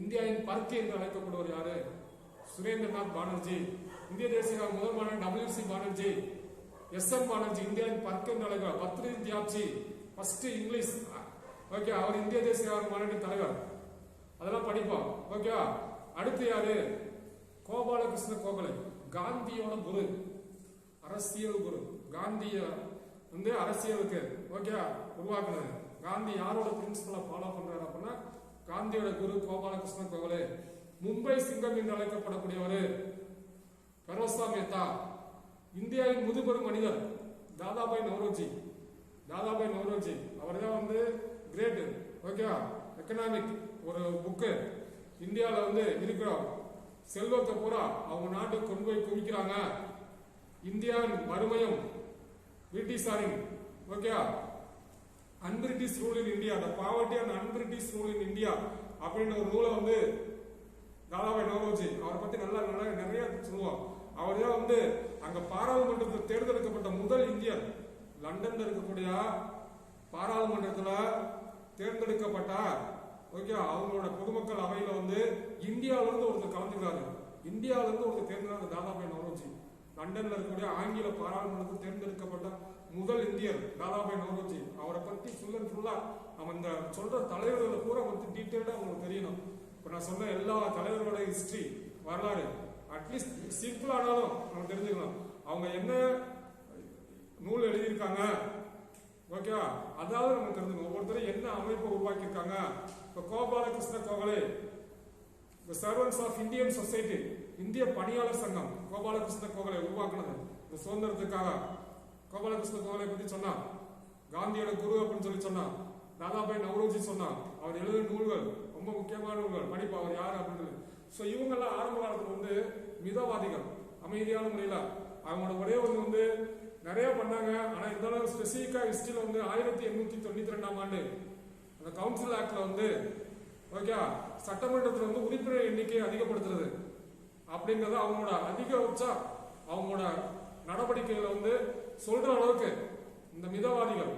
இந்தியாவின் பர்க்கு என்று அழைக்கப்படுவர் யாரு, சுரேந்திரநாத் பானர்ஜி. இந்திய தேசிய முதல் மாநாடு WC பானர்ஜி, SN பானர்ஜி இந்தியாவின் பர்க்கு என்று அழைக்கிறார். பத்துதீன் தியாப்ஜி ஃபர்ஸ்ட் இங்கிலீஷ், ஓகே, அவர் இந்திய தேசிய மாநாட்டின் தலைவர். அதெல்லாம் படிப்போம். ஓகே, அடுத்து யாரு, கோபாலகிருஷ்ண கோகலே, காந்தியோட குரு, அரசியல் குரு. காந்திய வந்து அரசியலுக்கு ஓகே உருவாக்குனது. காந்தி யாரோட பிரின்சிபலை ஃபாலோ பண்றாரு அப்படின்னா காந்தியோட குரு கோபாலகிருஷ்ண கோகலே. மும்பை சிங்கம் என்று அழைக்கப்படக்கூடியவர் ஃபெரோசா மேத்தா. இந்தியாவின் முதுபெரும் மனிதர் தாதாபாய் நவ்ரோஜி. தாதாபாய் நவ்ரோஜி அவர் தான் வந்து கிரேட் ஓகே எக்கனாமிக் ஒரு புக்கு. இந்தியாவில் வந்து இருக்கிற செல்வத்தை பூரா அவங்க நாட்டுக்கு கொண்டு போய் குவிக்கிறாங்க. இந்தியாவின் வறுமையும் பிரிட்டிஷாரின் okay unbritish rule in India, the poverty and unbritish rule in India அப்படின்ற ஒரு நூலை வந்து தாதாபாய் நவ்ரோஜி அவரை பத்தி நல்லா நிறைய சொல்லுவோம். அவர் தான் வந்து அங்க பாராளுமன்றத்தில் தேர்ந்தெடுக்கப்பட்ட முதல் இந்தியர். லண்டன்ல இருக்கக்கூடிய பாராளுமன்றத்துல தேர்ந்தெடுக்கப்பட்டார். ஓகே, அவங்களோட பொதுமக்கள் அவையில வந்து இந்தியாவில இருந்து ஒருத்தர் கலந்துக்கிறாரு. இந்தியாவில இருந்து ஒருத்தர் தேர்ந்தெடுத்த தாதாபாய் நவ்ரோஜி. லண்டன்ல இருக்கக்கூடிய ஆங்கில பாராளுமன்றத்தில் தேர்ந்தெடுக்கப்பட்ட முதல் இந்தியர் தாதாபாய் நவ்ரோஜி. அவரை பத்தி ஃபுல் அண்ட் ஃபுல்லா நம்ம இந்த சொல்ற தலைவர்களை பூரா வந்து டீட்டெயில்டா உங்களுக்கு தெரியணும். இப்ப நான் சொன்ன எல்லா தலைவர்களோட ஹிஸ்டரி வரலாறு அட்லீஸ்ட் சிம்பிள் ஆனாலும் நம்ம தெரிஞ்சுக்கணும். அவங்க என்ன நூல் எழுதியிருக்காங்க ஓகே, அதாவது நம்ம தெரிஞ்சுக்கணும். ஒவ்வொருத்தரும் என்ன அமைப்பை உருவாக்கியிருக்காங்க. இப்ப Gopalakrishna Gokhale, The Servants of Indian Society, இந்திய பணியாளர் சங்கம் கோபாலகிருஷ்ண கோகலே உருவாக்குனது இந்த சுதந்திரத்துக்காக. கோபாலகிருஷ்ண கோகலே பத்தி சொன்னா, காந்தியோட குரு அப்படின்னு சொல்லி சொன்னா, தாதாபாய் நவ்ரோஜி சொன்னா, அவர் எழுதிய நூல்கள் ரொம்ப முக்கியமான நூல்கள் படிப்பு. அவர் யாரு அப்படின்னு ஸோ இவங்கெல்லாம் ஆரம்ப காலத்துல வந்து மிதவாதிகள், அமைதியான முறையில அவங்களோட ஒரே வந்து நிறைய பண்ணாங்க. ஆனா இருந்தாலும் ஸ்பெசிபிக்கா ஹிஸ்டரியில வந்து 1892ஆம் ஆண்டு அந்த கவுன்சில் ஆக்ட்ல வந்து ஓகே சட்டமன்றத்தில் வந்து உறுப்பினர் எண்ணிக்கையை அதிகப்படுத்துறது அப்படிங்கறது அவங்களோட அதிகபட்ச அவங்களோட நடவடிக்கைகளை வந்து சொல்ற அளவுக்கு இந்த மிதவாதிகள்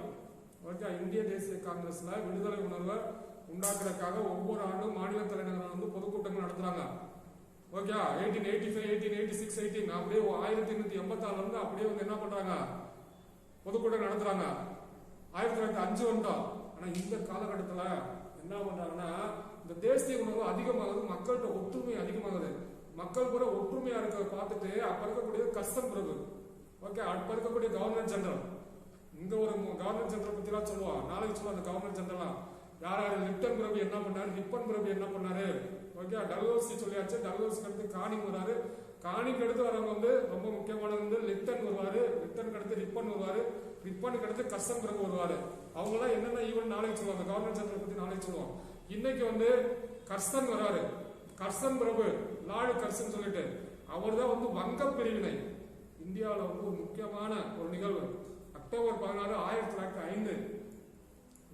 ஓகே இந்திய தேசிய காங்கிரஸ்ல விடுதலை உணர்வை உண்டாக்குறதுக்காக ஒவ்வொரு ஆண்டும் மாநில தலைநகரில் வந்து பொதுக்கூட்டங்கள் நடத்துறாங்க. ஓகே 1885, 1886, 18 அப்படியே 1886 இருந்து அப்படியே வந்து என்ன பண்றாங்க பொதுக்கூட்டம் நடத்துறாங்க. 1905 வந்தோம். ஆனா இந்த காலகட்டத்தில் என்ன பண்றாங்கன்னா இந்த தேசிய உணர்வு அதிகமாகுது, மக்கள்கிட்ட ஒற்றுமை அதிகமாகுது. மக்கள் கூட ஒற்றுமையா இருக்கிறத பார்த்துட்டு அப்ப இருக்கக்கூடிய கர்சன் பிரபு, ஓகே, அப்ப இருக்கக்கூடிய கவர்னர் ஜெனரல், இங்க ஒரு கவர்னர் ஜெனரல் பத்தி எல்லாம் சொல்லுவான், நாளைக்கு சொல்லுவான். அந்த கவர்னர் ஜெனரல் யார் யாரு, லிப்டன் பிரபு என்ன பண்ணாரு, ரிப்பன் பிரபு என்ன பண்ணாரு, ஓகே, டல்ஹௌசி சொல்லியாச்சு. டல்ஹௌசிக்கு அடுத்து கானிங் வராரு. காணிக்கு அடுத்து வரவங்க வந்து ரொம்ப முக்கியமானது வந்து லிப்டன் வருவாரு. லிப்டனுக்கு அடுத்து ரிப்பன் வருவாரு. ரிப்பனுக்கு அடுத்து கர்சன் பிரபு வருவாரு. அவங்க எல்லாம் என்னென்ன ஈவென்ட் நாளைக்கு சொல்லுவாங்க, கவர்னர் ஜெனரல் பத்தி நாளைக்கு சொல்லுவோம். இன்னைக்கு வந்து கர்சன் வராரு. கர்சன் பிரபு, லார்டு கர்சன் சொல்லிட்டு அவர் தான் வந்து வங்க பிரிவினை இந்தியாவில் வந்து ஒரு முக்கியமான ஒரு நிகழ்வு. அக்டோபர் 16, 1905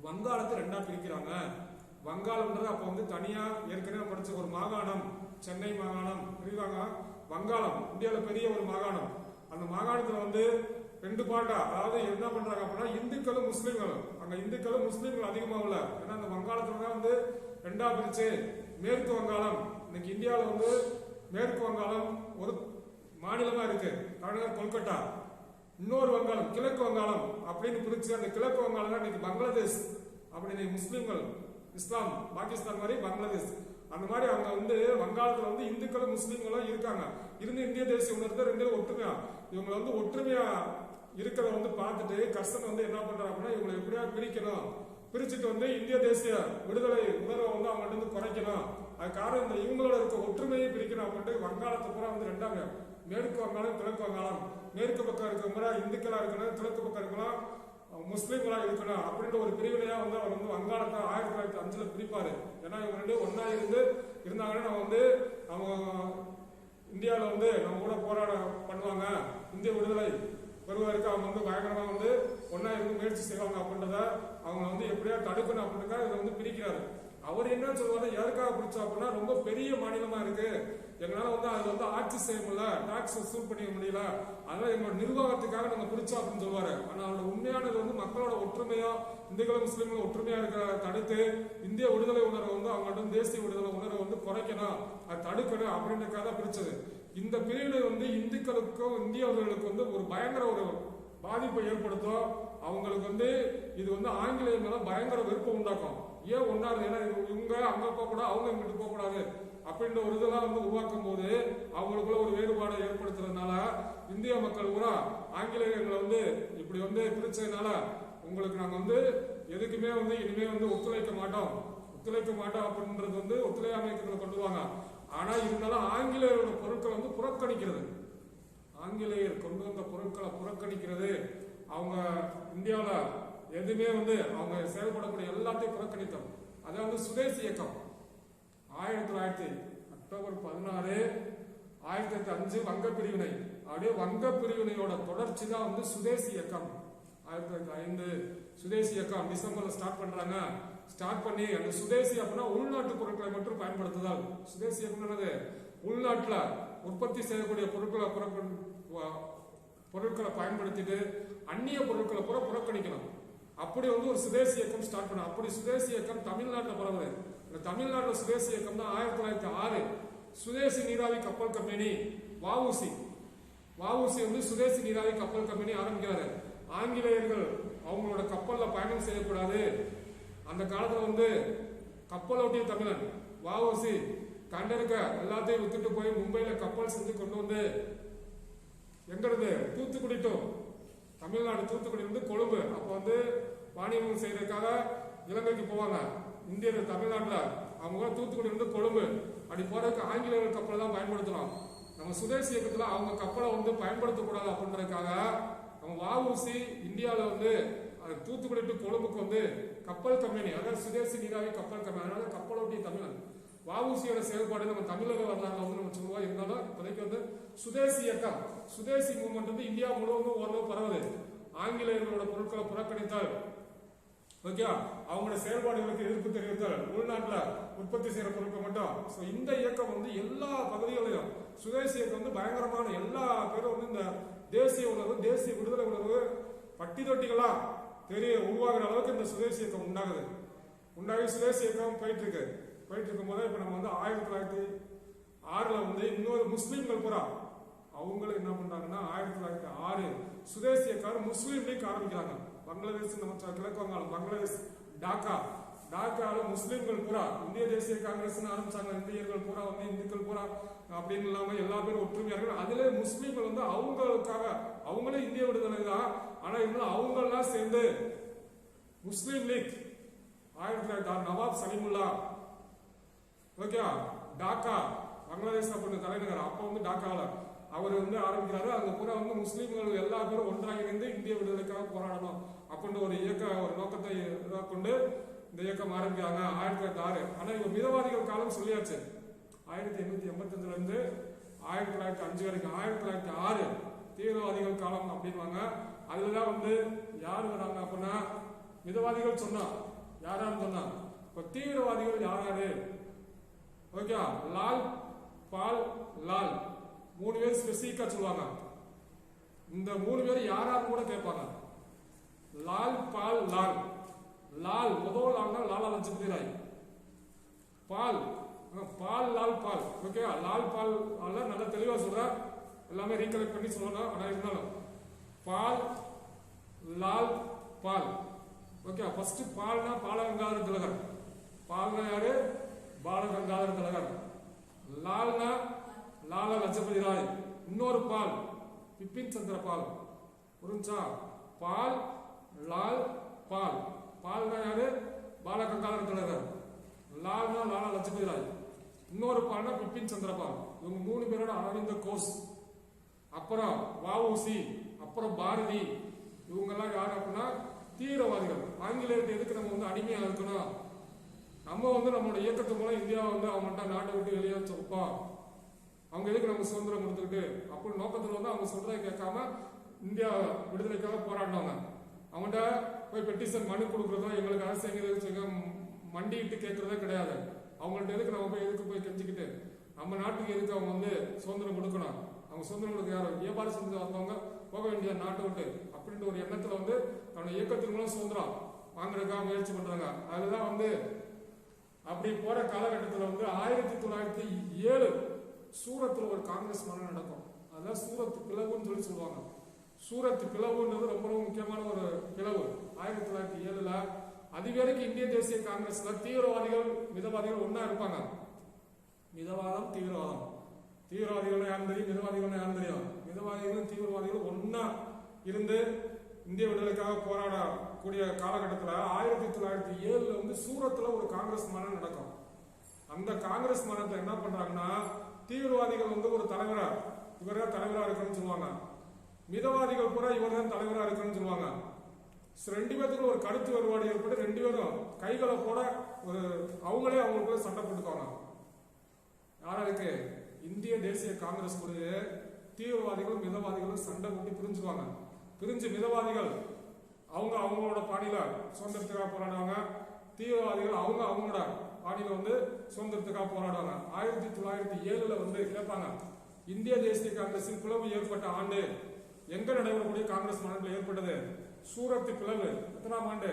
வங்காளத்தை ரெண்டா பிரிக்கிறாங்க. வங்காளம்ன்றது அப்ப வந்து தனியா ஏற்கனவே படிச்ச ஒரு மாகாணம், சென்னை மாகாணம் பிரிவாங்க. வங்காளம் இந்தியாவில் பெரிய ஒரு மாகாணம். அந்த மாகாணத்துல வந்து ரெண்டு பாட்டா, அதாவது என்ன பண்றாங்க அப்படின்னா இந்துக்களும் முஸ்லீம்களும், அங்க இந்துக்களும் முஸ்லீம்கள் அதிகமா உள்ள, ஏன்னா அந்த வங்காளத்துல தான் வந்து ரெண்டா பிரிச்சு மேற்கு வங்காளம், இன்னைக்கு இந்தியாவில் வந்து மேற்கு வங்காளம் ஒரு மாநிலமா இருக்கு, தலைநகர் கொல்கட்டா. இன்னொரு வங்காளம் கிழக்கு வங்காளம் அப்படின்னு பிரிச்சு, அந்த கிழக்கு வங்காளம் தான் இன்னைக்கு பங்களாதேஷ். அப்படி இஸ்லாமியர்கள், இஸ்லாம் பாகிஸ்தான் மாதிரி பங்களாதேஷ், அந்த மாதிரி அவங்க வந்து வங்காளத்துல வந்து இந்துக்களும் முஸ்லீம்களும் இருக்காங்க. இருந்து இந்திய தேசிய உணர்வு ரெண்டு ஒற்றுமையா, இவங்க வந்து ஒற்றுமையா இருக்கிறத வந்து பார்த்துட்டு கர்சன் வந்து என்ன பண்றாங்க அப்படின்னா இவங்களை எப்படியா பிரிக்கணும், பிரிச்சுட்டு வந்து இந்திய தேசிய விடுதலை உணர்வை வந்து அவங்க வந்து குறைக்கணும். அது காரணம் இந்த இவங்களோட இருக்க ஒற்றுமையை பிரிக்கணும் அப்படின்ட்டு வங்காளத்தை பூரா வந்து ரெண்டாங்க, மேற்கு வங்காளம் கிழக்கு வங்காளம். மேற்கு பக்கம் இருக்கிறவங்க இந்துக்களா இருக்கணும், கிழக்கு பக்கம் இருக்கலாம் முஸ்லீம்களா இருக்கணும் அப்படின்ற ஒரு பிரிவினையா வந்து அவர் வந்து வங்காளத்தை 1905 பிரிப்பாரு. ஏன்னா இவங்க ரெண்டு ஒன்னா இருந்தாங்கன்னா நம்ம வந்து அவங்க இந்தியாவில் வந்து நம்ம கூட போராட பண்ணுவாங்க, இந்திய விடுதலை பெறுவதற்கு அவங்க வந்து பயங்கரமா வந்து ஒன்னா இருந்து முயற்சி செய்வாங்க அப்படின்றத அவங்க வந்து எப்படியா தடுக்கணும் அப்படின்றத இதை வந்து பிரிக்கிறாரு. அவர் என்ன சொல்லுவாரு, எதற்காக பிடிச்சா அப்படின்னா ரொம்ப பெரிய மாநிலமா இருக்கு, எங்களால வந்து அதுல வந்து ஆட்சி செய்ய முடியல, டாக்ஸ் வசூல் பண்ண முடியல, அதனால எங்களோட நிர்வாகத்துக்காக நாங்க பிடிச்சோம் அப்படின்னு சொல்லுவாரு. ஆனா அவரோட உண்மையானது வந்து மக்களோட ஒற்றுமையா, இந்துக்களும் முஸ்லீம்களும் ஒற்றுமையா இருக்கிற தடுத்து இந்திய விடுதலை உணர்வை வந்து அவங்கள்ட்ட தேசிய விடுதலை உணர்வை வந்து குறைக்கணும், அதை தடுக்கணும் அப்படின்றக்காக பிரிச்சது. இந்த பிரிவினை வந்து இந்துக்களுக்கும் இந்தியவர்களுக்கு வந்து ஒரு பயங்கர ஒரு பாதிப்பை ஏற்படுத்தும். அவங்களுக்கு வந்து இது வந்து ஆங்கிலேயர் மேல பயங்கர வெறுப்பை உண்டாக்கும். ஏன் ஒன்னாரு, ஏன்னா இவங்க அங்க போக கூடாது, அவங்க இங்கிட்டு போக கூடாது அப்படின்ற ஒரு இதெல்லாம் வந்து உருவாக்கும் போது அவங்களுக்குள்ள ஒரு வேறுபாடை ஏற்படுத்துறதுனால இந்திய மக்கள் கூட ஆங்கிலேயர்களை வந்து இப்படி வந்து பிரிச்சதுனால உங்களுக்கு நாங்க வந்து எதுக்குமே வந்து இனிமே வந்து ஒத்துழைக்க மாட்டோம் அப்படின்றது வந்து ஒத்துழையாமை இயக்கத்தில் கொண்டு வாங்க. ஆனா இருந்தாலும் ஆங்கிலேயரோட பொருட்களை வந்து புறக்கணிக்கிறது, ஆங்கிலேயர் கொண்டு வந்த பொருட்களை புறக்கணிக்கிறது, அவங்க இந்தியாவில் எதுவுமே வந்து அவங்க செயல்படக்கூடிய எல்லாத்தையும் புறக்கணித்தோம். அது வந்து சுதேசி இயக்கம் 1900 அக்டோபர் 16, 1905 வங்க பிரிவினை. அப்படியே வங்க பிரிவினையோட தொடர்ச்சி தான் வந்து சுதேசி இயக்கம். 1905 சுதேசி இயக்கம் டிசம்பர்ல ஸ்டார்ட் பண்றாங்க. ஸ்டார்ட் பண்ணி அந்த சுதேசி அப்படின்னா உள்நாட்டு பொருட்களை மட்டும் பயன்படுத்துதல். சுதேசி இயக்கம் உள்நாட்டுல உற்பத்தி செய்யக்கூடிய பொருட்களை பயன்படுத்திட்டு அந்நிய பொருட்களை பூரா புறக்கணிக்கணும். அப்படி வந்து ஒரு சுதேசி இயக்கம் ஸ்டார்ட் பண்ண. அப்படி சுதேசி இயக்கம் தமிழ்நாட்டில் பரவுது. இந்த தமிழ்நாட்டில் சுதேசி இயக்கம் தான் 1906 சுதேசி நீராவி கப்பல் கம்பெனி வஉசி வந்து சுதேசி நீராவி கப்பல் கம்பெனி ஆரம்பிக்கிறாரு. ஆங்கிலேயர்கள் அவங்களோட கப்பல்ல பயணம் செய்யக்கூடாது, அந்த காலத்துல வந்து கப்பலோட்டிய தமிழன் வஉசி கண்டெடுக்க எல்லாத்தையும் வித்துட்டு போய் மும்பையில கப்பல் செஞ்சு கொண்டு வந்து எங்க இருந்து தூத்துக்குடி டு தமிழ்நாடு, தூத்துக்குடி இருந்து கொழும்பு, அப்ப வந்து வாணிபம் செய்யறதுக்காக இலங்கைக்கு போவாங்க இந்தியர்கள். தமிழ்நாட்டுல அவங்க தூத்துக்குடி இருந்து கொழும்பு அப்படி போறதுக்கு ஆங்கிலேயர்கள் கப்பல் தான் பயன்படுத்தலாம். நம்ம சுதேசி இயக்கத்துல அவங்க கப்பலை வந்து பயன்படுத்தக்கூடாது அப்படின்றதுக்காக நம்ம வஉசி இந்தியாவில வந்து தூத்துக்குடி டு கொழும்புக்கு வந்து கப்பல் கம்பெனி, அதாவது சுதேசி நீராவி கப்பல் கம்பெனி, அதனால கப்பலோட்டிய தமிழன். வஉசியோட செயல்பாடு நம்ம தமிழக வரலாறுல வந்து நம்ம சொல்லுவோம். இருந்தாலும் இப்போதைக்கு வந்து சுதேசி இயக்கம், சுதேசி மூவ்மெண்ட் வந்து இந்தியா முழுவதும் ஓரளவு பரவுது. ஆங்கிலேயர்களோட பொருட்களை புறக்கணித்தால், ஓகே, அவங்களோட செயல்பாடுகளுக்கு எதிர்ப்பு தெரிவித்தால், உள்நாட்டுல உற்பத்தி செய்யற பொருட்கள் மட்டும். இந்த இயக்கம் வந்து எல்லா பகுதிகளிலும் சுதேசி இயக்கம் வந்து பயங்கரமான எல்லா பேரும் வந்து இந்த தேசிய உணர்வு, தேசிய விடுதலை உணர்வு பட்டி தொட்டிகளா தெரிய உருவாகிற அளவுக்கு இந்த சுதேசி இயக்கம் உண்டாகி சுதேசி இயக்கம் போயிட்டு இருக்கும் போது இப்ப நம்ம வந்து 1906 வந்து இன்னொரு முஸ்லீம்கள் பூரா அவங்களும் என்ன பண்றாங்கன்னா 1906 சுதேசி இயக்கம் முஸ்லீம் லீக் ஆரம்பிக்கிறாங்க. பங்களாதேஷ், நம்ம கிழக்கு வங்காளம், பங்களாதேஷ், டாக்கால முஸ்லிம்கள் பூரா இந்திய தேசிய காங்கிரஸ் ஆரம்பிச்சாங்க. இந்தியர்கள் பூரா வந்து இந்துக்கள் பூரா அப்படின்னு இல்லாம எல்லா பேரும் ஒற்றுமையாக அதுல முஸ்லிம்கள் வந்து அவங்களுக்காக அவங்களே இந்திய விடுதலை தான். ஆனா இன்னும் அவங்க எல்லாம் சேர்ந்து முஸ்லீம் லீக் 1906 நவாப் சலீமுல்லா ஓகே டாக்கா பங்களாதேஷ் அப்படின்னு தலைநகர் அப்ப வந்து டாக்கால அவர் வந்து ஆரம்பிக்கிறாரு. அங்க பூரா வந்து முஸ்லீம்கள் எல்லா பேரும் ஒன்றாக இணைந்து இந்திய விடுதலைக்காக போராடணும் அப்படின்ற ஒரு ஒரு நோக்கத்தை கொண்டு இந்த இயக்கம் ஆரம்பிக்கிறாங்க 1906. ஆனா இவங்க மிதவாதிகள் காலம் சொல்லியாச்சு 1885 இருந்து 1905 வரைக்கும். 1906 தீவிரவாதிகள் காலம் அப்படின்வாங்க. அதுலதான் வந்து யார் வராங்க அப்படின்னா மிதவாதிகள் சொன்னா யாரான்னு சொன்னா இப்ப தீவிரவாதிகள் யாராரு ஓகே லால் பால் லால் 3 பேர் ஸ்பெசிபிக்கா சொல்லுவாங்க. இந்த 3 பேர் யாரான்னு கூட கேட்பாங்க. லால் பால் லால் லால் முதல் லால்னா லாலா லஜபதி ராய். பால் பால் லால் பால் ஓகே லால் பால் நல்லா தெளிவா சொல்ற எல்லாமே ரீகலெக்ட் பண்ணி சொல்லணும். ஆனா இருந்தாலும் பால் லால் பால் ஓகே ஃபர்ஸ்ட் பால்னா பாலகங்காதர திலகர். பால்னா யாரு பாலகங்காதர திலகர். லால்னா லாலா லஜபதி ராய். இன்னொரு பால் பிபின் சந்திர பால். புரிஞ்சா பால் லால் பால். பால்னா யாரு பாலகங்காதர திலகர். லால்னா லாலா லஜபதி ராய். இன்னொரு பால்னா பிபின் சந்திரபால். இவங்க 3 பேரோட அரவிந்த கோஷ் அப்புறம் வஉசி அப்புறம் பாரதி இவங்க எல்லாம் யாரு அப்படின்னா தீவிரவாதிகள். ஆங்கிலேயர்கிட்ட எதுக்கு நம்ம வந்து அடிமையா இருக்கணும், நம்ம வந்து நம்மளோட இயக்கத்து மூலம் இந்தியாவை வந்து அவங்கள்ட்ட நாட்டை விட்டு வெளியே வச்சிருப்போம், அவங்க எதுக்கு நம்ம சுதந்திரம் கொடுத்துக்கிட்டு அப்படின்னு நோக்கத்துல வந்து அவங்க சொல்றதை கேட்காம இந்தியா விடுதலைக்காக போராடினவங்க. அவங்கள்ட்ட போய் பெட்டிஷன் மனு கொடுக்குறதோ எங்களுக்கு அரசு மண்டிட்டு கேட்கறதே கிடையாது. அவங்கள்ட்ட எதுக்கு நம்ம போய் எதுக்கு போய் கெஞ்சிக்கிட்டு நம்ம நாட்டுக்கு எதுக்கு அவங்க வந்து சுதந்திரம் கொடுக்கணும், அவங்க சுதந்திரம் கொடுக்க யாரும் வியாபாரம் செஞ்சு வந்தவங்க போக வேண்டிய நாட்டை விட்டு அப்படின்ற ஒரு எண்ணத்துல வந்து தன்னோட இயக்கத்தின் மூலம் சுதந்திரம் வாங்குறதுக்காக முயற்சி பண்றாங்க. அதுதான் வந்து அப்படி போற காலகட்டத்தில் வந்து 1907 சூரத்தில் ஒரு காங்கிரஸ் மாநாடு நடக்கும். அதான் சூரத் பிளவுன்னு சொல்லி சொல்லுவாங்க. சூரத் பிளவுன்றது ரொம்ப ரொம்ப முக்கியமான ஒரு பிளவு. 1907 அது வரைக்கும் இந்திய தேசிய காங்கிரஸ்ல தீவிரவாதிகள் மிதவாதிகள் ஒன்னா இருப்பாங்க. மிதவாதம் தீவிரவாதம். தீவிரவாதிகள் யாரும் தெரியும், மிதவாதிகள் யாரும் தெரியும். மிதவாதிகளும் தீவிரவாதிகளும் ஒன்னா இருந்து இந்திய விடுதலைக்காக போராடக்கூடிய காலகட்டத்தில் 1907 வந்து சூரத்துல ஒரு காங்கிரஸ் மாநாடு நடக்கும். அந்த காங்கிரஸ் மாநாட்டில் என்ன பண்றாங்கன்னா தீவிரவாதிகள் வந்து ஒரு தலைவரா இவர்தான் தலைவரா இருக்குன்னு சொல்லுவாங்க. மிதவாதிகள் பூரா இவர் தான் தலைவரா இருக்குன்னு சொல்லுவாங்க. 2 பேருக்கு ஒரு கருத்து வேறுபாடு ஏற்பட்டு 2 பேரும் கைகளை போட ஒரு அவங்களே அவங்களுக்குள்ள சண்டை போட்டுக்குவாங்க. யாராருக்கு இந்திய தேசிய காங்கிரஸ் கூட தீவிரவாதிகளும் மிதவாதிகளும் சண்டை போட்டு பிரிஞ்சுவாங்க. பிரிஞ்சு மிதவாதிகள் அவங்க அவங்களோட பாணியில சுதந்திரத்துக்காக போராடுவாங்க, தீவிரவாதிகள் அவங்க அவங்களோட பாணியில வந்து சுதந்திரத்துக்காக போராடுவாங்க. 1907 வந்து கேட்பாங்க இந்திய தேசிய காங்கிரஸின் பிளவு ஏற்பட்ட ஆண்டு எங்க நடைபெறக்கூடிய காங்கிரஸ் மாநாட்டில் ஏற்பட்டது சூரத் பிளவு. எத்தனாம் ஆண்டு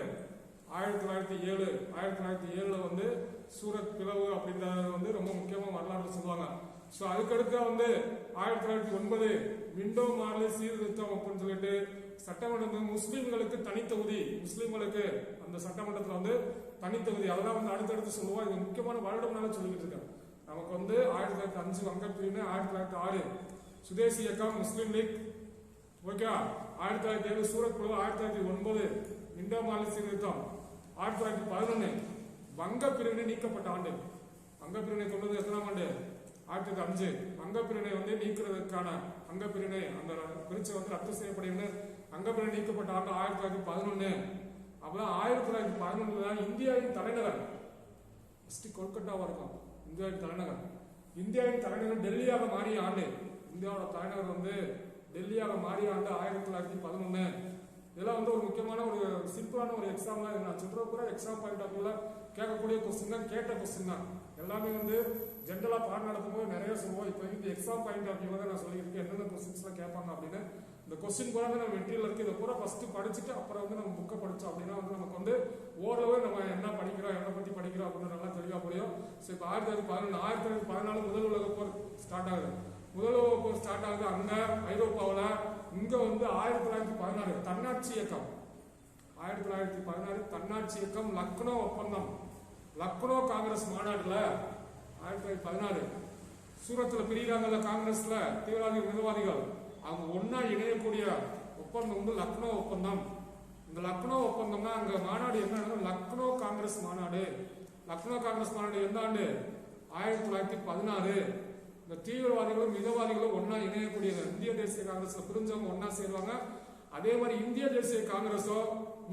1907. 1907 வந்து சூரத் பிளவு அப்படின்றது வந்து ரொம்ப முக்கியமா வரலாறு சொல்லுவாங்க. ஸோ அதுக்கடுத்து வந்து 1909 விண்டோ மார்லி சீர்திருத்தம் அப்படின்னு சொல்லிட்டு சட்டமன்றம் முஸ்லீம்களுக்கு தனித்தொகுதி, முஸ்லீம்களுக்கு அந்த சட்டமன்றத்தில் வந்து தனித்தொகுதி அதெல்லாம் வந்து அடுத்தடுத்து சொல்லுவோம். இது முக்கியமான வருடம்னால சொல்லிக்கிட்டு இருக்கேன். நமக்கு வந்து 1905 வங்கப்பிரிவினை, 1906 சுதேசி இயக்கம் முஸ்லீம் லீக் ஓகே, 1907 சூரத் பிளவு, 1909 விண்டோ மார்லி சீர்திருத்தம், 1911 வங்க பிரிவினை நீக்கப்பட்ட ஆண்டு. வங்க பிரிவினை கொண்டது எத்தனாம் ஆண்டு 1905. வங்க பிரிவினை வந்து நீக்கிறதுக்கான வங்க பிரிவினை அந்த பிரிச்சு வந்து ரத்து செய்யப்படுகிறது. வங்க பிரிவினை நீக்கப்பட்ட ஆண்டு 1911. அப்பதான் 1911 தான் இந்தியாவின் தலைநகர் கொல்கட்டாவா இருக்கும். இந்தியாவின் தலைநகர் இந்தியாவின் தலைநகர் டெல்லியாக மாறிய ஆண்டு. இந்தியாவோட தலைநகர் வந்து டெல்லியாக மாறிய ஆண்டு 1911. இதெல்லாம் வந்து ஒரு முக்கியமான ஒரு சிம்பிளான ஒரு எக்ஸாம் தான். நான் சொல்ற கூட எக்ஸாம் பாயிண்ட் ஆஃப் வியூல கேட்கக்கூடிய கொஸ்டின் தான், கேட்ட கொஸ்டின் தான். எல்லாமே வந்து ஜென்ரலா பாடம் நடத்தும் போது நிறைய சொல்லுவோம். இப்போ இந்த எக்ஸாம் பாயிண்ட் ஆஃப் வியூ தான் நான் சொல்லியிருக்கேன் என்னென்ன கொஸ்டின்ஸ்லாம் கேட்பாங்க அப்படின்னு. இந்த கொஸ்டின் கூட நம்ம மெட்டீரியல் இருக்கு, இதை பூரா ஃபர்ஸ்ட் படிச்சுட்டு அப்புறம் வந்து நம்ம புக்கை படிச்சோம் அப்படின்னா வந்து நமக்கு வந்து ஓரளவு நம்ம என்ன படிக்கிறோம் எதை பத்தி படிக்கிறோம் அப்படின்னு நல்லா தெளிவா புரியும். ஸோ இப்போ 1914 முதல் உலக போர் ஸ்டார்ட் ஆகுது. முதல் உலக போர் ஸ்டார்ட் ஆகுது அங்க ஐரோப்பாவில். இங்க வந்து 1914 தன்னாட்சி இயக்கம். 1916 தன்னாட்சி இயக்கம் லக்னோ ஒப்பந்தம் லக்னோ காங்கிரஸ் மாநாட்டுல 1916 சூரத்துல பிரிகிறாங்கல்ல காங்கிரஸ்ல தீவிரவாதிகள் மிதவாதிகள் அவங்க ஒன்னா இணையக்கூடிய ஒப்பந்தம் வந்து லக்னோ ஒப்பந்தம். இந்த லக்னோ ஒப்பந்தம்னா அங்க மாநாடு என்ன, லக்னோ காங்கிரஸ் மாநாடு. லக்னோ காங்கிரஸ் மாநாடு எந்த ஆண்டு? 1916. இந்த தீவிரவாதிகளும் மிதவாதிகளும் ஒன்னா இணையக்கூடியது. இந்திய தேசிய காங்கிரஸ்ல பிரிஞ்சவங்க ஒன்னா சேருவாங்க. அதே மாதிரி இந்திய தேசிய காங்கிரஸோ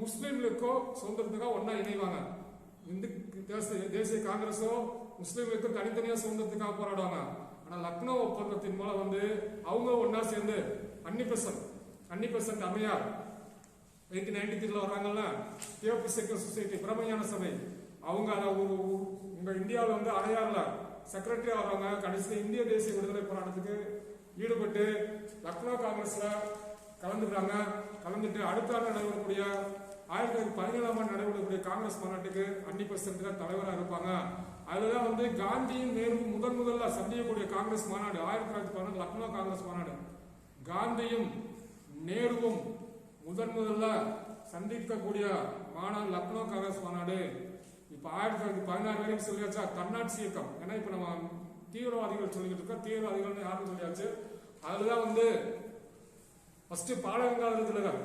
முஸ்லிம்களுக்கோ சுதந்திரத்துக்காக ஒன்னா இணைவாங்க. இந்து தேசிய காங்கிரஸோ முஸ்லிம்களுக்கு தனித்தனியா சுதந்திரத்துக்காக போராடுவாங்க. ஆனா லக்னோ ஒப்பந்தத்தின் மூலம் வந்து அவங்க ஒன்னா சேர்ந்து அன்னிபெசன்ட் அம்மையார் 1893 வர்றாங்கல்ல, தியோபிசிக்கல் சொசைட்டி பிரம்மஞான சபை, அவங்க அதை உங்க இந்தியாவில் வந்து அடையாறுல செக்ரட்டரியா வர்றாங்க. கடைசியில் இந்திய தேசிய விடுதலை போராட்டத்துக்கு ஈடுபட்டு லக்னோ காங்கிரஸ்ல கலந்துட்டு அடுத்த ஆண்டு நடைபெறக்கூடிய 1917 நடைபெறக்கூடிய காங்கிரஸ் மாநாட்டுக்கு அன்னிபெசன்ட் தலைவராக இருப்பாங்க. அதுதான் வந்து காந்தியும் நேருவும் முதல்ல சந்திக்கக்கூடிய காங்கிரஸ் மாநாடு 1912 லக்னோ காங்கிரஸ் மாநாடு. காந்தியும் நேருவும் முதல்ல சந்திக்கக்கூடிய மாநாடு லக்னோ காங்கிரஸ் மாநாடு. இப்ப 1916 வரைக்கும் சொல்லியாச்சா தன்னாட்சி இயக்கம். ஏன்னா இப்ப நம்ம தீவிரவாதிகள் சொல்லிக்கிட்டு இருக்கோம், தீவிரவாதிகள் யாரும் சொல்லியாச்சு. அதுதான் வந்து ஃபர்ஸ்ட் பாலகங்காதர திலகர்,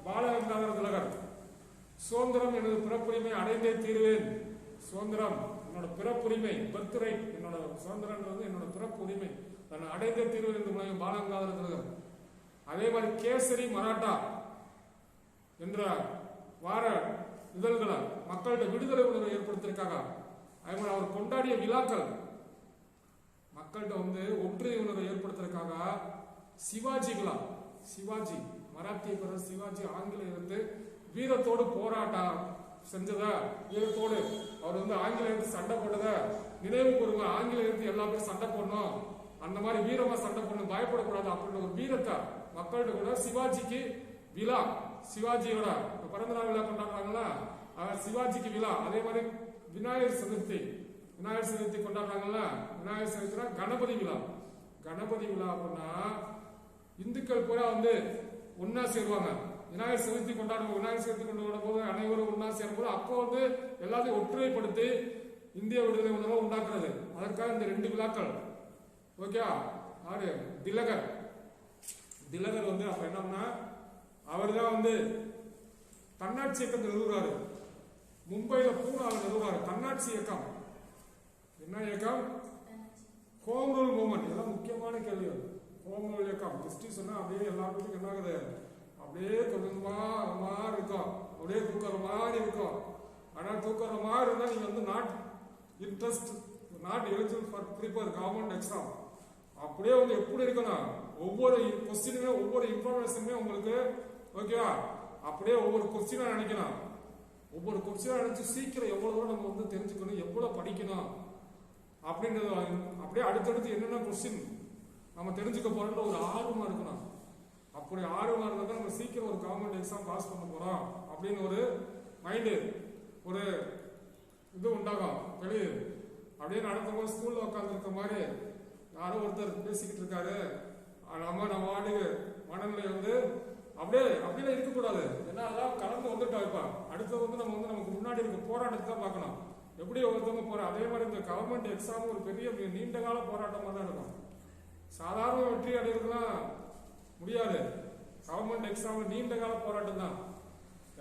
பாலகங்காதர திலகர் சுதந்திரம் எனது பிறப்புரிமை அடைந்தே தீர்வேன். சுதந்திரம் என்னோட பிறப்புரிமை, பர்த் ரைட், என்னோட சுதந்திரன்றது என்னோட பிறப்பு உரிமை, நான் அடைந்தே தீர்வேன் என்று முனையும் பாலகங்காதர திலகர். அதே மாதிரி கேசரி மராட்டா என்ற வார இதழ்களை மக்கள்கிட்ட விடுதலை உணர்வை ஏற்படுத்திருக்காங்க. அதே மாதிரி அவர் கொண்டாடிய விழாக்கள் மக்கள்கிட்ட வந்து ஒன்றிய உணர்வை ஏற்படுத்திருக்காங்க. சிவாஜி விழா, சிவாஜி மராத்திய பேரரசர் சிவாஜி ஆங்கிலேயருக்கு வீரத்தோடு போராட்டம் செஞ்சத, வீரத்தோடு அவர் வந்து ஆங்கிலேயருக்கு சண்டை போட்டத நினைவு கூறுங்க. ஆங்கிலேயருக்கு எல்லா பேரும் சண்டை போடணும், அந்த மாதிரி வீரமா சண்டை போடணும், பயப்படக்கூடாது அப்படின்னு ஒரு வீரத்தை மக்கள்கிட்ட கூட சிவாஜிக்கு விழா, சிவாஜியோட பிறந்த நாள் விழா கொண்டாடுறாங்களா, சிவாஜிக்கு விழா. அதே மாதிரி விநாயகர் சதுர்த்தி கொண்டாடுறாங்கல்ல, விநாயகர் சதுர்த்தினா கணபதி விழா. கணபதி விழா அப்படின்னா இந்துக்கள் பூரா வந்து ஒன்னா சேருவாங்க. விநாயகர் சதுர்த்தி கொண்டாடுவோம், விநாயகர் சதுர்த்தி கொண்டாடும் போது அனைவரும் ஒன்னா சேரும்போது அப்போ வந்து எல்லாத்தையும் ஒற்றுமைப்படுத்தி இந்திய விடுதலை உணர்வை உண்டாக்குறது. அதற்காக இந்த 2 விழாக்கள். ஓகே, யாரு திலகர் வந்து அப்ப என்னன்னா அவர் தான் வந்து தன்னாட்சி இயக்கம் நிறுவுறாரு. மும்பையில பூனால நிறுவுறாரு தன்னாட்சி இயக்கம். என்ன இயக்கம்? Home rule movement. இதெல்லாம் முக்கியமான கேள்வி. ஹோம் ரூல் இயக்கம் ஹிஸ்டரி சொன்னா அப்படியே எல்லாருக்கும் என்ன ஆகுது, அப்படியே கொஞ்சமா இருக்கும், அப்படியே தூக்குற மாதிரி இருக்கும். ஆனா தூக்குற மாதிரி இருந்தா நீங்க வந்து not eligible for prepare government exam. அப்படியே வந்து எப்படி இருக்கணும், ஒவ்வொரு கொஸ்டினுமே ஒவ்வொரு இன்ஃபர்மேஷனுமே உங்களுக்கு ஓகேவா, அப்படியே ஒவ்வொரு கொஸ்டினா நினைக்கணும். ஒவ்வொரு கொஸ்டினா நினைச்சு சீக்கிரம் எவ்வளவு தூரம் நம்ம வந்து தெரிஞ்சுக்கணும், எவ்வளவு படிக்கணும் அப்படின்றது. அப்படியே அடுத்தடுத்து என்னென்ன கொஸ்டின் நம்ம தெரிஞ்சுக்க போறோம்ன்ற ஒரு ஆர்வமா இருக்கணும். அப்படி ஆர்வமா இருந்தா நம்ம சீக்கிரம் ஒரு கவர்மெண்ட் எக்ஸாம் பாஸ் பண்ண போறோம் அப்படின்னு ஒரு மைண்டு, ஒரு இது உண்டாகும். வெளியே அப்படியே நடக்கும் போது ஸ்கூல்ல உட்கார்ந்து இருக்க மாதிரி யாரோ ஒருத்தர் பேசிக்கிட்டு இருக்காரு, நம்ம வாட்டுக்கு மனநிலை வந்து அப்படியே இருக்கக்கூடாது. ஏன்னா அதான் கலந்து வந்துட்டோம். இப்ப அடுத்தது வந்து நம்ம வந்து நமக்கு முன்னாடி இருக்க போராட்டத்தை தான் பார்க்கணும், எப்படி ஒருத்தவங்க போற. அதே மாதிரி இந்த கவர்மெண்ட் எக்ஸாம் ஒரு பெரிய நீண்ட கால போராட்டமா தான் இருக்கும். சாதாரண வெற்றி அடைகிறதுலாம் முடியாது. கவர்மெண்ட் எக்ஸாம் நீண்ட கால போராட்டம் தான்.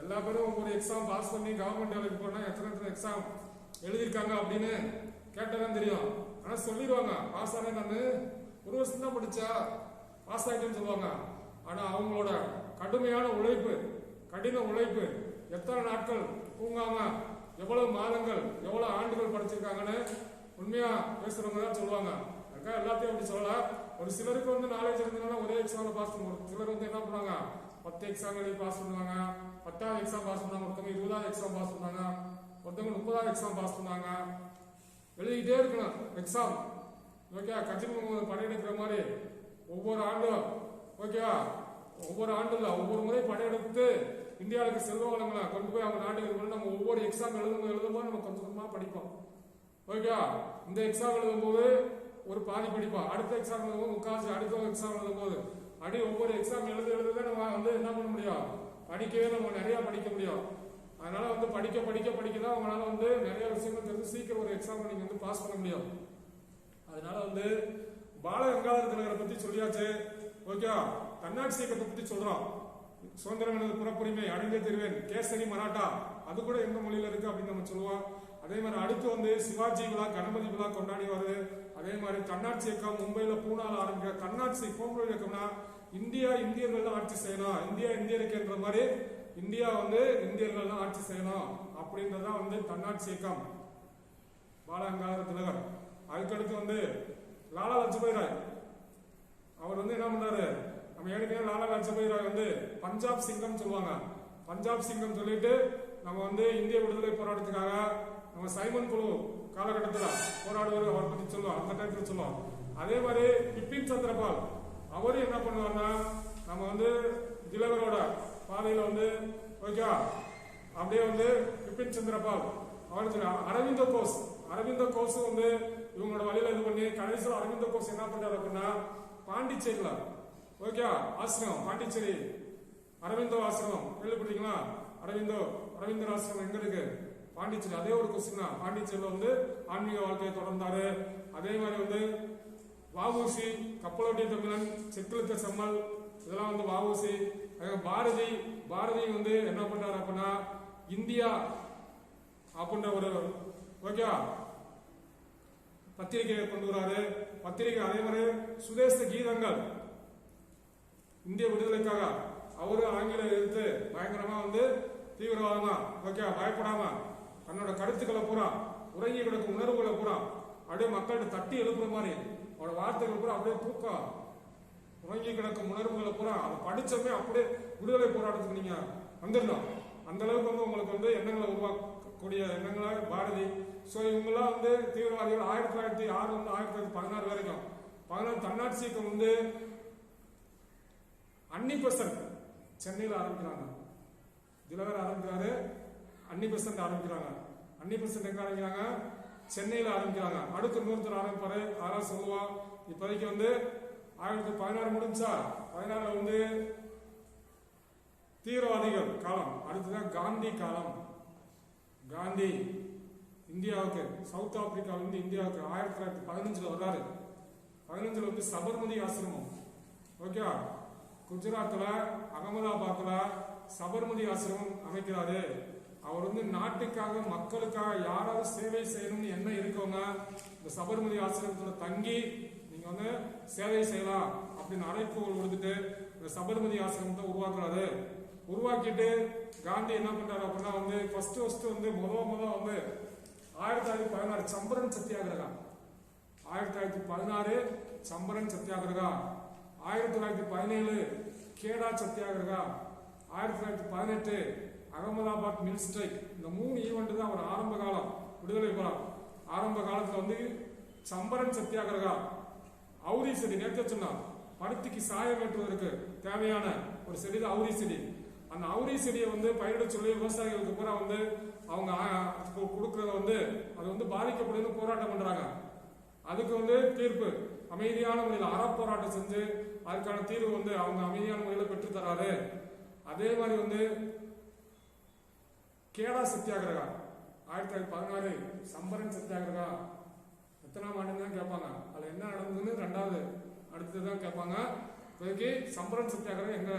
எல்லா பேரும் ஒரு எக்ஸாம் பாஸ் பண்ணி கவர்மெண்ட் வேலைக்கு போனா எத்தனை எக்ஸாம் எழுதியிருக்காங்க அப்படின்னு கேட்டதான் தெரியும். ஆனா சொல்லிடுவாங்க பாஸ் ஆனேன், நான் 1 வருஷம் தான் படிச்சா பாஸ் ஆகிட்டேன்னு சொல்லுவாங்க. ஆனா அவங்களோட கடுமையான உழைப்பு, கடின உழைப்பு, எத்தனை நாட்கள் தூங்காம எவ்வளவு மாதங்கள் எவ்வளவு ஆண்டுகள் படிச்சிருக்காங்கன்னு உண்மையா பேசுறவங்க தான் சொல்லுவாங்க. அதுக்காக எல்லாத்தையும் அப்படி சொல்லலாம். ஒரு சிலருக்கு வந்து நாலேஜ் இருந்ததுனால ஒரே எக்ஸாம்ல பாஸ் பண்ணுவாங்க. சிலர் வந்து என்ன பண்ணுவாங்க, 10 எக்ஸாம் எழுதி பாஸ் பண்ணுவாங்க, 10வது எக்ஸாம் பாஸ் பண்ணாங்க, ஒருத்தவங்க 20வது எக்ஸாம் பாஸ் பண்ணாங்க, ஒருத்தவங்க 30வது எக்ஸாம் பாஸ் பண்ணாங்க. எழுதிக்கிட்டே இருக்கணும் எக்ஸாம். ஓகே, கட்சி படையெடுக்கிற மாதிரி ஒவ்வொரு ஆண்டும் ஓகேவா, ஒவ்வொரு ஆண்டுல ஒவ்வொரு முறை படையெடுத்து இந்தியாவுக்கு செல்வ வளங்களை கொண்டு போய் அவங்க நாட்டுக்கு நம்ம ஒவ்வொரு எக்ஸாம் எழுதும்போது நம்ம கொஞ்சம் கொஞ்சமா படிப்போம். ஓகேவா, இந்த எக்ஸாம் எழுதும் போது ஒரு பாதி படிப்போம், அடுத்த எக்ஸாம் எழுதும்போது முக்காசி, அடுத்த எக்ஸாம் எழுதும் போது ஒவ்வொரு எக்ஸாம் எழுத நம்ம வந்து என்ன பண்ண முடியும், படிக்கவே நம்ம நிறைய படிக்க முடியும். அதனால வந்து படிக்க படிக்க படிக்க தான் அவங்களால வந்து நிறைய விஷயங்கள் தெரிஞ்சு சீக்கிரம் ஒரு எக்ஸாம் நீங்க வந்து பாஸ் பண்ண முடியும். அதனால வந்து பால கங்காதர திலகரை பத்தி சொல்லியாச்சு. ஓகே, தன்னாட்சி இயக்கத்தை பத்தி சொல்றோம். சுதந்திரம் எனது புறப்புரிமை, அழிந்தே தருவேன், கேசரி மராட்டா, அது கூட எந்த மொழியில இருக்கு அப்படின்னு நம்ம சொல்லுவோம். அதே மாதிரி அடுத்து வந்து சிவாஜி விழா, கணபதி விழா கொண்டாடி வருது. அதே மாதிரி தன்னாட்சி இயக்கம் மும்பையில பூனால ஆரம்பிக்கிற தன்னாட்சி கோம்பு இயக்கம்னா இந்தியா இந்தியர்கள் தான் ஆட்சி செய்யணும், இந்தியா இந்தியருக்குன்ற மாதிரி இந்தியா வந்து இந்தியர்கள் தான் ஆட்சி செய்யணும் அப்படின்றதான் வந்து தன்னாட்சி இயக்கம் பால கங்காதர திலகர். அதுக்கடுத்து வந்து லாலா லஜ்பதி ராய், அவர் வந்து என்ன பண்றாரு, நம்ம ஏற்கனவே லாலா லஜ்பதி ராய் வந்து பஞ்சாப் சிங்கம் சொல்லுவாங்க. பஞ்சாப் சிங்கம் சொல்லிட்டு நம்ம வந்து இந்திய விடுதலை போராட்டத்துக்காக நம்ம சைமன் குழு காலகட்டத்தில் போராடுவார், அவரை பத்தி சொல்லுவோம், அந்த டைத்துல சொல்லுவோம். அதே மாதிரி பிபின் சந்திரபால், அவரும் என்ன பண்ணுவார்னா நம்ம வந்து திலகரோட பாதையில வந்து ஓகே அப்படியே வந்து பிபின் சந்திரபால் அவர் அரவிந்த கோஷ், அரவிந்த கோஷ் வந்து இவங்களோட வழியில இது பண்ணி கடைசியில் அரவிந்த கோஷ் என்ன பண்றாரு அப்படின்னா பாண்டிச்சேரியில ஓகே ஆசிரமம், பாண்டிச்சேரி அரவிந்தோ ஆசிரமம் கேள்விப்பட்டீங்களா? அரவிந்தர் ஆசிரமம் எங்க இருக்கு? பாண்டிச்சேரி. அதே ஒரு கொஸ்டின் தான், பாண்டிச்சேரியில வந்து ஆன்மீக வாழ்க்கையை தொடர்ந்தாரு. அதே மாதிரி வந்து வஉசி, கப்பலோட்டிய தமிழன், செக்கிழுத்த செம்மல், இதெல்லாம் வந்து வஉசி. பாரதி வந்து என்ன பண்றாரு அப்படின்னா இந்தியா அப்படின்ற ஒரு ஓகே பத்திரிகையை கொண்டு வராரு. பத்திரிகை அதே மாதிரி சுதேச கீதங்கள், இந்திய விடுதலைக்காக அவரு ஆங்கில எதிர்த்து பயங்கரமா வந்து தீவிரவாதமா ஓகே பயப்படாம தன்னோட கருத்துக்களை பூரா உறங்கி கிடக்கும் உணர்வுகளை பூரா அப்படியே மக்கள்கிட்ட தட்டி எழுப்புற மாதிரி அவரோட வார்த்தைகள் பூரா அப்படியே தூக்கம் உறங்கி கிடக்கும் உணர்வுகளை பூரா அதை படிச்சமே அப்படியே விடுதலை போராட்டத்துக்கு நீங்க வந்துடலாம். அந்த அளவுக்கு வந்து உங்களுக்கு வந்து எண்ணங்களை உருவாக்கக்கூடிய எண்ணங்களை பாரதி. ஸோ இவங்கெல்லாம் வந்து தீவிரவாதிகள் 1906 வந்து 1916 வரைக்கும் 16 தன்னாட்சி இயக்கம் வந்து அன்னிபெசன்ட் சென்னையில் ஆரம்பிக்கிறாங்க. திலகர் ஆரம்பிக்கிறாரு, அன்னிபெசன்ட் ஆரம்பிக்கிறாங்க. அன்னிபெசன்ட் எங்க ஆரம்பிக்கிறாங்க? சென்னையில் ஆரம்பிக்கிறாங்க. அடுத்து இன்னொருத்தர் ஆரம்பிப்பாரு, அதெல்லாம் சொல்லுவோம். இப்போதைக்கு வந்து 1916 முடிஞ்சா 16 வந்து தீவிரவாதிகள் காலம். அடுத்துதான் காந்தி காலம். காந்தி இந்தியாவுக்கு சவுத் ஆப்பிரிக்காவிலிருந்து இந்தியாவுக்கு 1915 வர்றாரு. 15 வந்து சபர்மதி ஆசிரமம் ஓகே குஜராத்ல அகமதாபாத்ல சபர்மதி ஆசிரமம் அமைக்கிறாரு. அவர் வந்து நாட்டுக்காக மக்களுக்காக யாராவது சேவை செய்யணும்னு என்ன இருக்கவங்க இந்த சபர்மதி ஆசிரமத்துல தங்கி நீங்க வந்து சேவை செய்யலாம் அப்படின்னு அழைப்புகள் கொடுத்துட்டு இந்த சபர்மதி ஆசிரமத்தை உருவாக்குறாரு. உருவாக்கிட்டு காந்தி என்ன பண்றாரு அப்படின்னா வந்து ஃபர்ஸ்ட் வந்து முத வந்து 1916 சம்பரன் சத்தியாகிரகா, 1916 சம்பரன் சத்தியாகிரகா, 1917 கேடா சத்தியாகிரகா, 1918 அகமதாபாத் மில் ஸ்ட்ரைக். இந்த 3 ஈவெண்ட் தான் ஒரு ஆரம்ப காலம் விடுதலை போராட்டம். ஆரம்ப காலத்துல வந்து சம்பரன் சத்தியாகிரகா, அவுரி செடி நேற்று சொன்னா பருத்திக்கு சாயம் ஏற்றுவதற்கு தேவையான ஒரு செடி தான் அவுரி செடி. அந்த அவுரி செடியை வந்து பயிரிட சொல்லி விவசாயிகளுக்கு பூரா வந்து அவங்க கொடுக்கறத வந்து அது வந்து பாதிக்கப்படுதுன்னு போராட்டம் பண்றாங்க. அதுக்கு வந்து தீர்ப்பு அமைதியான முறையில் அறப்போராட்டம் செஞ்சு அதுக்கான தீர்வு வந்து அவங்க அமைதியான முறையில் பெற்று தராரு. அதே மாதிரி வந்து கேடா சத்தியாகிரகா 1916 சம்பரன் சத்தியாகிரகா எத்தனாம் ஆண்டுன்னு தான் கேட்பாங்க. அதுல என்ன நடந்ததுன்னு 2வது அடுத்ததான் கேட்பாங்க. இப்போதைக்கு சம்பரன் சத்தியாகிரகம் எங்க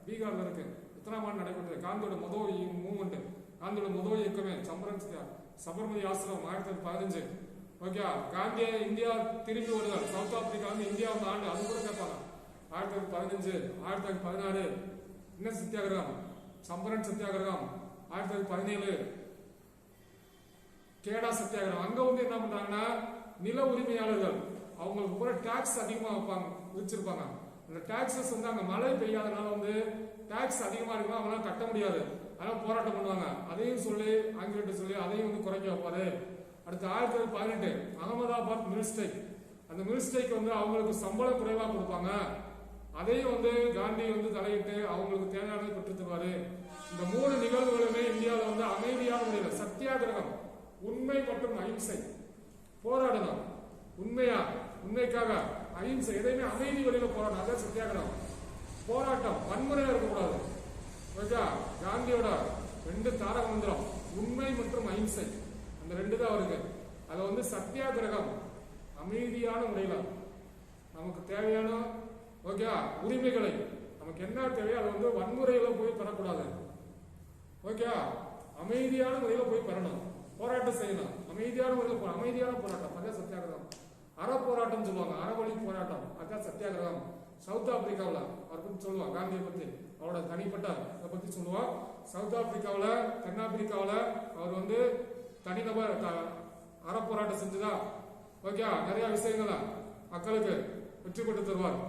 பீகார்ல இருக்கு. எத்தனாம் ஆண்டு நடைபெற்றது? காந்தியோட முதல் மூவ்மெண்ட், காந்தியோட முதல் இயக்கமே சம்பரன் சத்தியாகிரகம். சபர்மதி ஆசிரமம் 1915 ஓகே. காந்திய இந்தியா திரும்பி வருதல், சவுத் ஆப்பிரிக்கா வந்து இந்தியா வந்து ஆண்டு, அது கூட கேட்பாங்க. 1915 1916 என்ன சத்தியாகிரகம்? சம்பரன் சத்தியாகிரகம். 1917 கேடா சத்தியாகிரகம். அங்க வந்து என்ன பண்றாங்கன்னா நில உரிமையாளர்கள் அவங்களுக்கு கூட டாக்ஸ் அதிகமா வைப்பாங்க, வச்சிருப்பாங்க. அந்த டாக்ஸஸ் வந்து அங்க மழை பெய்யாதனால வந்து டாக்ஸ் அதிகமா இருக்குன்னா அவங்களால கட்ட முடியாது, அதனால போராட்டம் பண்ணுவாங்க. அதையும் சொல்லி ஆங்கிலேட்ட சொல்லி அதையும் வந்து குறைக்க வைப்பாரு. அடுத்து 1918 அகமதாபாத் மில் ஸ்ட்ரைக். அந்த மில் ஸ்ட்ரைக் வந்து அவங்களுக்கு சம்பளம் குறைவா கொடுப்பாங்க. அதையும் வந்து காந்தி வந்து தலையிட்டு அவங்களுக்கு தேவையானதை பெற்று தருவாரு. இந்த 3 நிகழ்வுகளுமே இந்தியாவில் வந்து அமைதியான முறையில் சத்தியாகிரகம், உண்மை மற்றும் அஹிம்சை போராடணும். உண்மைக்காக அஹிம்சை, எதையுமே அமைதி வழியில போராடணும். அதான் சத்தியாகிரகம். போராட்டம் வன்முறையா இருக்கக்கூடாது. ஓகே. காந்தியோட ரெண்டு தாரக மந்திரம், உண்மை மற்றும் அஹிம்சை, அந்த ரெண்டு தான் வருது. அதை வந்து சத்தியாகிரகம், அமைதியான முறையில நமக்கு தேவையான ஓகே உரிமைகளை நமக்கு என்ன தேவையோ அதை வந்து வன்முறையில போய் பெறக்கூடாது. ஓகே, அமைதியான முறையில போய் பெறணும், போராட்டம் செய்யணும், அமைதியான முறையில் அமைதியான போராட்டம், அதான் சத்தியாகிரகம். அற போராட்டம் சொல்லுவாங்க, அறவழி போராட்டம், அதான் சத்தியாகிரகம். சவுத் ஆப்பிரிக்காவில் அவரை பத்தி சொல்லுவாங்க, காந்தியை பத்தி அவரோட தனிப்பட்ட அதை பத்தி சொல்லுவான். சவுத் ஆப்பிரிக்காவில், தென்னாப்பிரிக்காவில் அவர் வந்து தனிநபர் அற போராட்டம் செஞ்சுதா ஓகே நிறைய விஷயங்கள மக்களுக்கு வெற்றி பெற்று தருவார்.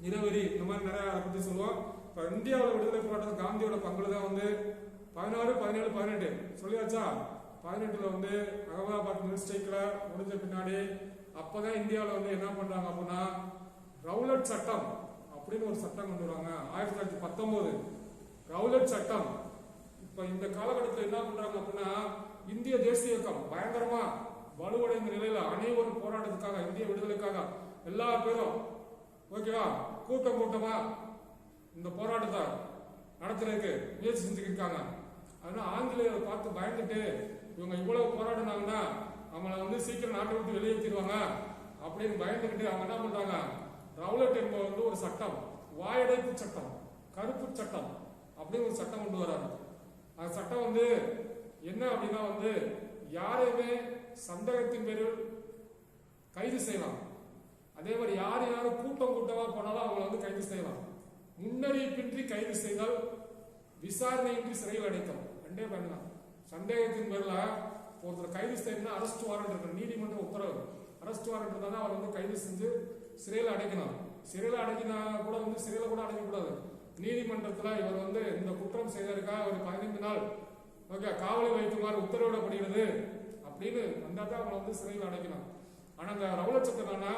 நிறவெறி இந்த மாதிரி நிறைய அதை பத்தி சொல்லுவோம். இப்ப இந்தியாவில் விடுதலை போராட்டம் காந்தியோட பங்குல தான் வந்து 16, 17, 18 சொல்லியாச்சா. 18ல வந்து அகமதாபாத் மில் ஸ்ட்ரைக்ல முடிஞ்ச பின்னாடி அப்பதான் இந்தியாவில் வந்து என்ன பண்றாங்க அப்படின்னா ரவுலட் சட்டம் அப்படின்னு ஒரு சட்டம் கொண்டு வராங்க. 1919 ரவுலட் சட்டம். இப்ப இந்த காலகட்டத்தில் என்ன பண்றாங்க அப்படின்னா இந்திய தேசிய இயக்கம் பயங்கரமா வலுவடைந்த நிலையில அனைவரும் போராட்டத்துக்காக, இந்திய விடுதலைக்காக எல்லா பேரும் ஓகேவா கூட்டம் கூட்டமா இந்த போராட்டத்தை நடத்துறதுக்கு முயற்சி செஞ்சுக்கிட்டு இருக்காங்க. அதனால ஆங்கிலேயரை பார்த்து பயந்துட்டு இவங்க இவ்வளவு போராடினாங்கன்னா அவங்கள வந்து சீக்கிரம் நாட்டை விட்டு வெளியேற்றிடுவாங்க அப்படின்னு பயந்துக்கிட்டு அவங்க என்ன பண்றாங்க, ரவுலட் என்பவர் வந்து ஒரு சட்டம், வாயடைப்பு சட்டம், கருப்பு சட்டம் அப்படின்னு ஒரு சட்டம் கொண்டு வராரு. அந்த சட்டம் வந்து என்ன அப்படின்னா வந்து யாரையுமே சந்தேகத்தின் பேரில் கைது செய்யலாம். அதே மாதிரி யார் யாரும் கூட்டம் கூட்டமா போனாலும் அவங்களை வந்து கைது செய்யலாம். முன்னறிவிப்பின்றி கைது செய்தால் விசாரணையின்றி சிறையில் அடைக்கலாம். ரெண்டே பண்ணலாம். சந்தேகத்தின் பேர்ல ஒருத்தர் கைது செய்யணும்னா அரெஸ்ட் வாரண்ட் இருக்கு, நீதிமன்ற உத்தரவு. அரெஸ்ட் வாரண்ட் இருந்தா தான் அவர் வந்து கைது செஞ்சு சிறையில் அடைக்கணும். சிறையில் அடைக்கினா கூட வந்து சிறையில கூட அடைக்கக்கூடாது. நீதிமன்றத்துல இவர் வந்து இந்த குற்றம் செய்ததற்காக ஒரு 15 நாள் ஓகே காவலில் வைக்குமாறு உத்தரவிடப்படுகிறது அப்படின்னு வந்தா தான் அவங்களை வந்து சிறையில் அடைக்கணும். ஆனா இந்த ரவுலட் சட்டம்னா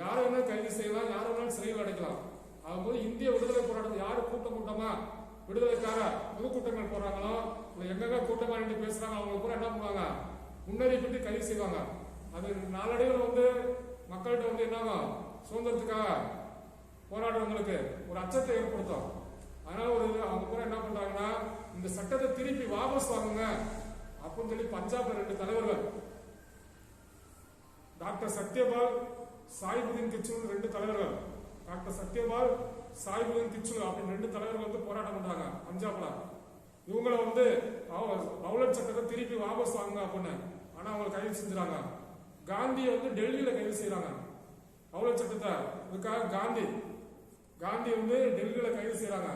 யாரை வேணாலும் கைது செய்யலாம், யாரை வேணாலும் சிறையில் அடைக்கலாம். ஆகும்போது இந்திய விடுதலை போராட்டம் யாரு கூட்டம் கூட்டமா விடுதலைக்காக பொதுக்கூட்டங்கள் போறாங்களோ எங்கெங்க கூட்டமா நின்று பேசுறாங்க அவங்க கூட என்ன பண்ணுவாங்க, முன்னறிவிட்டு கைது செய்வாங்க. அது நாளடைவில் வந்து மக்கள்கிட்ட வந்து என்ன சுதந்திரத்துக்காக போராடுறவங்களுக்கு ஒரு அச்சத்தை ஏற்படுத்தும். அதனால ஒரு அவங்க கூட என்ன பண்றாங்கன்னா இந்த சட்டத்தை திருப்பி வாபஸ் வாங்குங்க அப்படின்னு சொல்லி பஞ்சாப்ல 2 தலைவர்கள், டாக்டர் சத்யபால், சாயிபுதீன் கிச்சுல் 2 தலைவர்கள், டாக்டர் சத்யபால், சாயிபுதீன் கிச்சுல் அப்படின்னு 2 தலைவர்கள் வந்து போராட்டம் பண்றாங்க பஞ்சாப்ல. இவங்களை வந்து ரவுலட் சட்டத்தை திருப்பி வாபஸ் வாங்குங்க அப்படின்னு. ஆனா அவங்களை கைது செஞ்சுறாங்க. காந்தியை வந்து டெல்லியில கைது செய்யறாங்க. ரவுலட் சட்டத்தை இதுக்காக காந்தி வந்து டெல்லியில கைது செய்யறாங்க.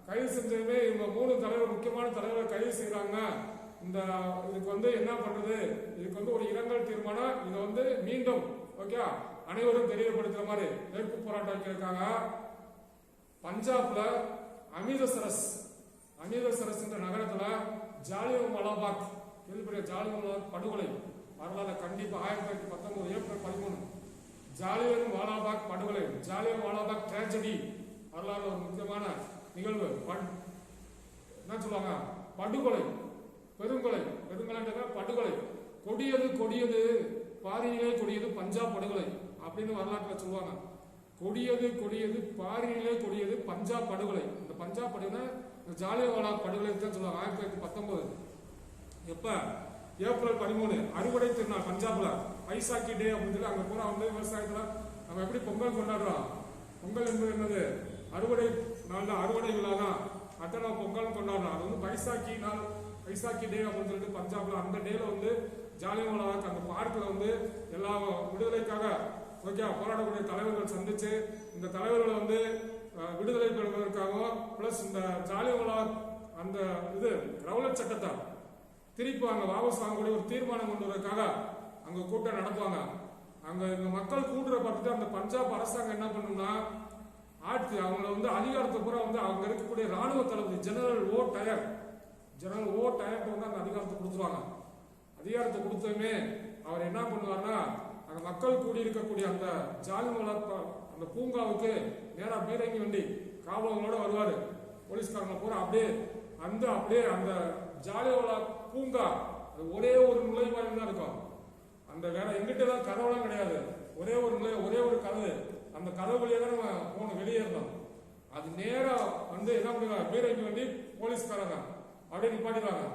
கைது செஞ்சதுமே இவங்க 3 தலைவர், முக்கியமான தலைவர்கள் கைது செய்யறாங்க. இந்த இதுக்கு வந்து என்ன பண்றது, இதுக்கு வந்து ஒரு இரங்கல் தீர்மானம், இதை வந்து மீண்டும் ஓகே அனைவரும் தெரியப்படுத்துற மாதிரி எதிர்ப்பு போராட்டம் வைக்கிறதுக்காக பஞ்சாப்ல அமிர்தசரஸ் என்ற நகரத்துல ஜாலியன்வாலாபாக் கேள்விப்பட்ட ஜாலியன்வாலாபாக் படுகொலை வரலாறு கண்டிப்பா 1919 ஏப்ரல் 13 ஜாலியன்வாலாபாக் படுகொலை, ஜாலியன்வாலாபாக் டிராஜடி வரலாறு ஒரு முக்கியமான நிகழ்வு. என்ன சொல்லுவாங்க, படுகொலை, பெருங்கொலை படுகொலை, கொடியது பாரியிலே கொடியது பஞ்சாப் படுகொலை அப்படின்னு வரலாற்றுல சொல்லுவாங்க. கொடியது பாரியிலே கொடியது பஞ்சாப் படுகொலை. இந்த பஞ்சாப் படுகொலை ஜாலியன்வாலாபாக் படுகொலை தான் சொல்லுவாங்க. 1919 எப்ப ஏப்ரல் 13 அறுவடை திருநாள் பஞ்சாப்ல வைசாக்கி டே அப்படின்னு சொல்லி அங்க பூரா வந்து விவசாயத்துல நம்ம எப்படி பொங்கல் கொண்டாடுறோம். பொங்கல் என்பது என்னது, அறுவடை நாள், அறுவடை விழா தான். அத்தனை பொங்கல் கொண்டாடுறோம். அது வந்து வைசாக்கி நாள், வைசாக்கி டே அப்படின்னு சொல்லிட்டு பஞ்சாப்ல அந்த டேல வந்து ஜாலியன்வாலாபாக் அந்த பார்க்ல வந்து எல்லா விடுதலைக்காக ஓகே போராடக்கூடிய தலைவர்கள் சந்திச்சு இந்த தலைவர்களை வந்து விடுதலை பெறுவதற்காகவும் பிளஸ் இந்த ஜாலியன்வாலாபாக் அந்த இது ரவுலட் சட்டத்தை திருப்பி அங்க வாபஸ் வாங்கக்கூடிய ஒரு தீர்மானம் கொண்டு வரதுக்காக அங்க கூட்டம் நடத்துவாங்க. அங்க இந்த மக்கள் கூட்டுற பார்த்துட்டு அந்த பஞ்சாப் அரசாங்கம் என்ன பண்ணும்னா அவங்களை வந்து அதிகாரத்தை பூரா வந்து அங்க இருக்கக்கூடிய ராணுவ தளபதி ஜெனரல் ஓ டயர் வந்து அந்த அதிகாரத்தை கொடுத்துருவாங்க. அதிகாரத்தை கொடுத்ததுமே அவர் என்ன பண்ணுவார்னா அங்க மக்கள் கூடி இருக்கக்கூடிய அந்த ஜாலியன்வாலாபாக் அந்த பூங்காவுக்கு நேரா பீரங்கி வண்டி காவலர்களோட வருவாரு. போலீஸ்காரங்க பூரா அப்படியே அந்த ஜாலியன்வாலாபாக் பூங்கா அது ஒரே ஒரு நுழைவாயில் தான் இருக்கும். அந்த வேற எங்கிட்ட தான் கதவுலாம் கிடையாது. ஒரே ஒரு கதவு. அந்த கதவு வழியா தான் நம்ம போகணும், வெளியேறணும். அது நேரா வந்து என்ன பண்ணுவாங்க, பீரங்கி வண்டி போலீஸ்காரங்க அப்படியே நிப்பாட்டிடுவாங்க.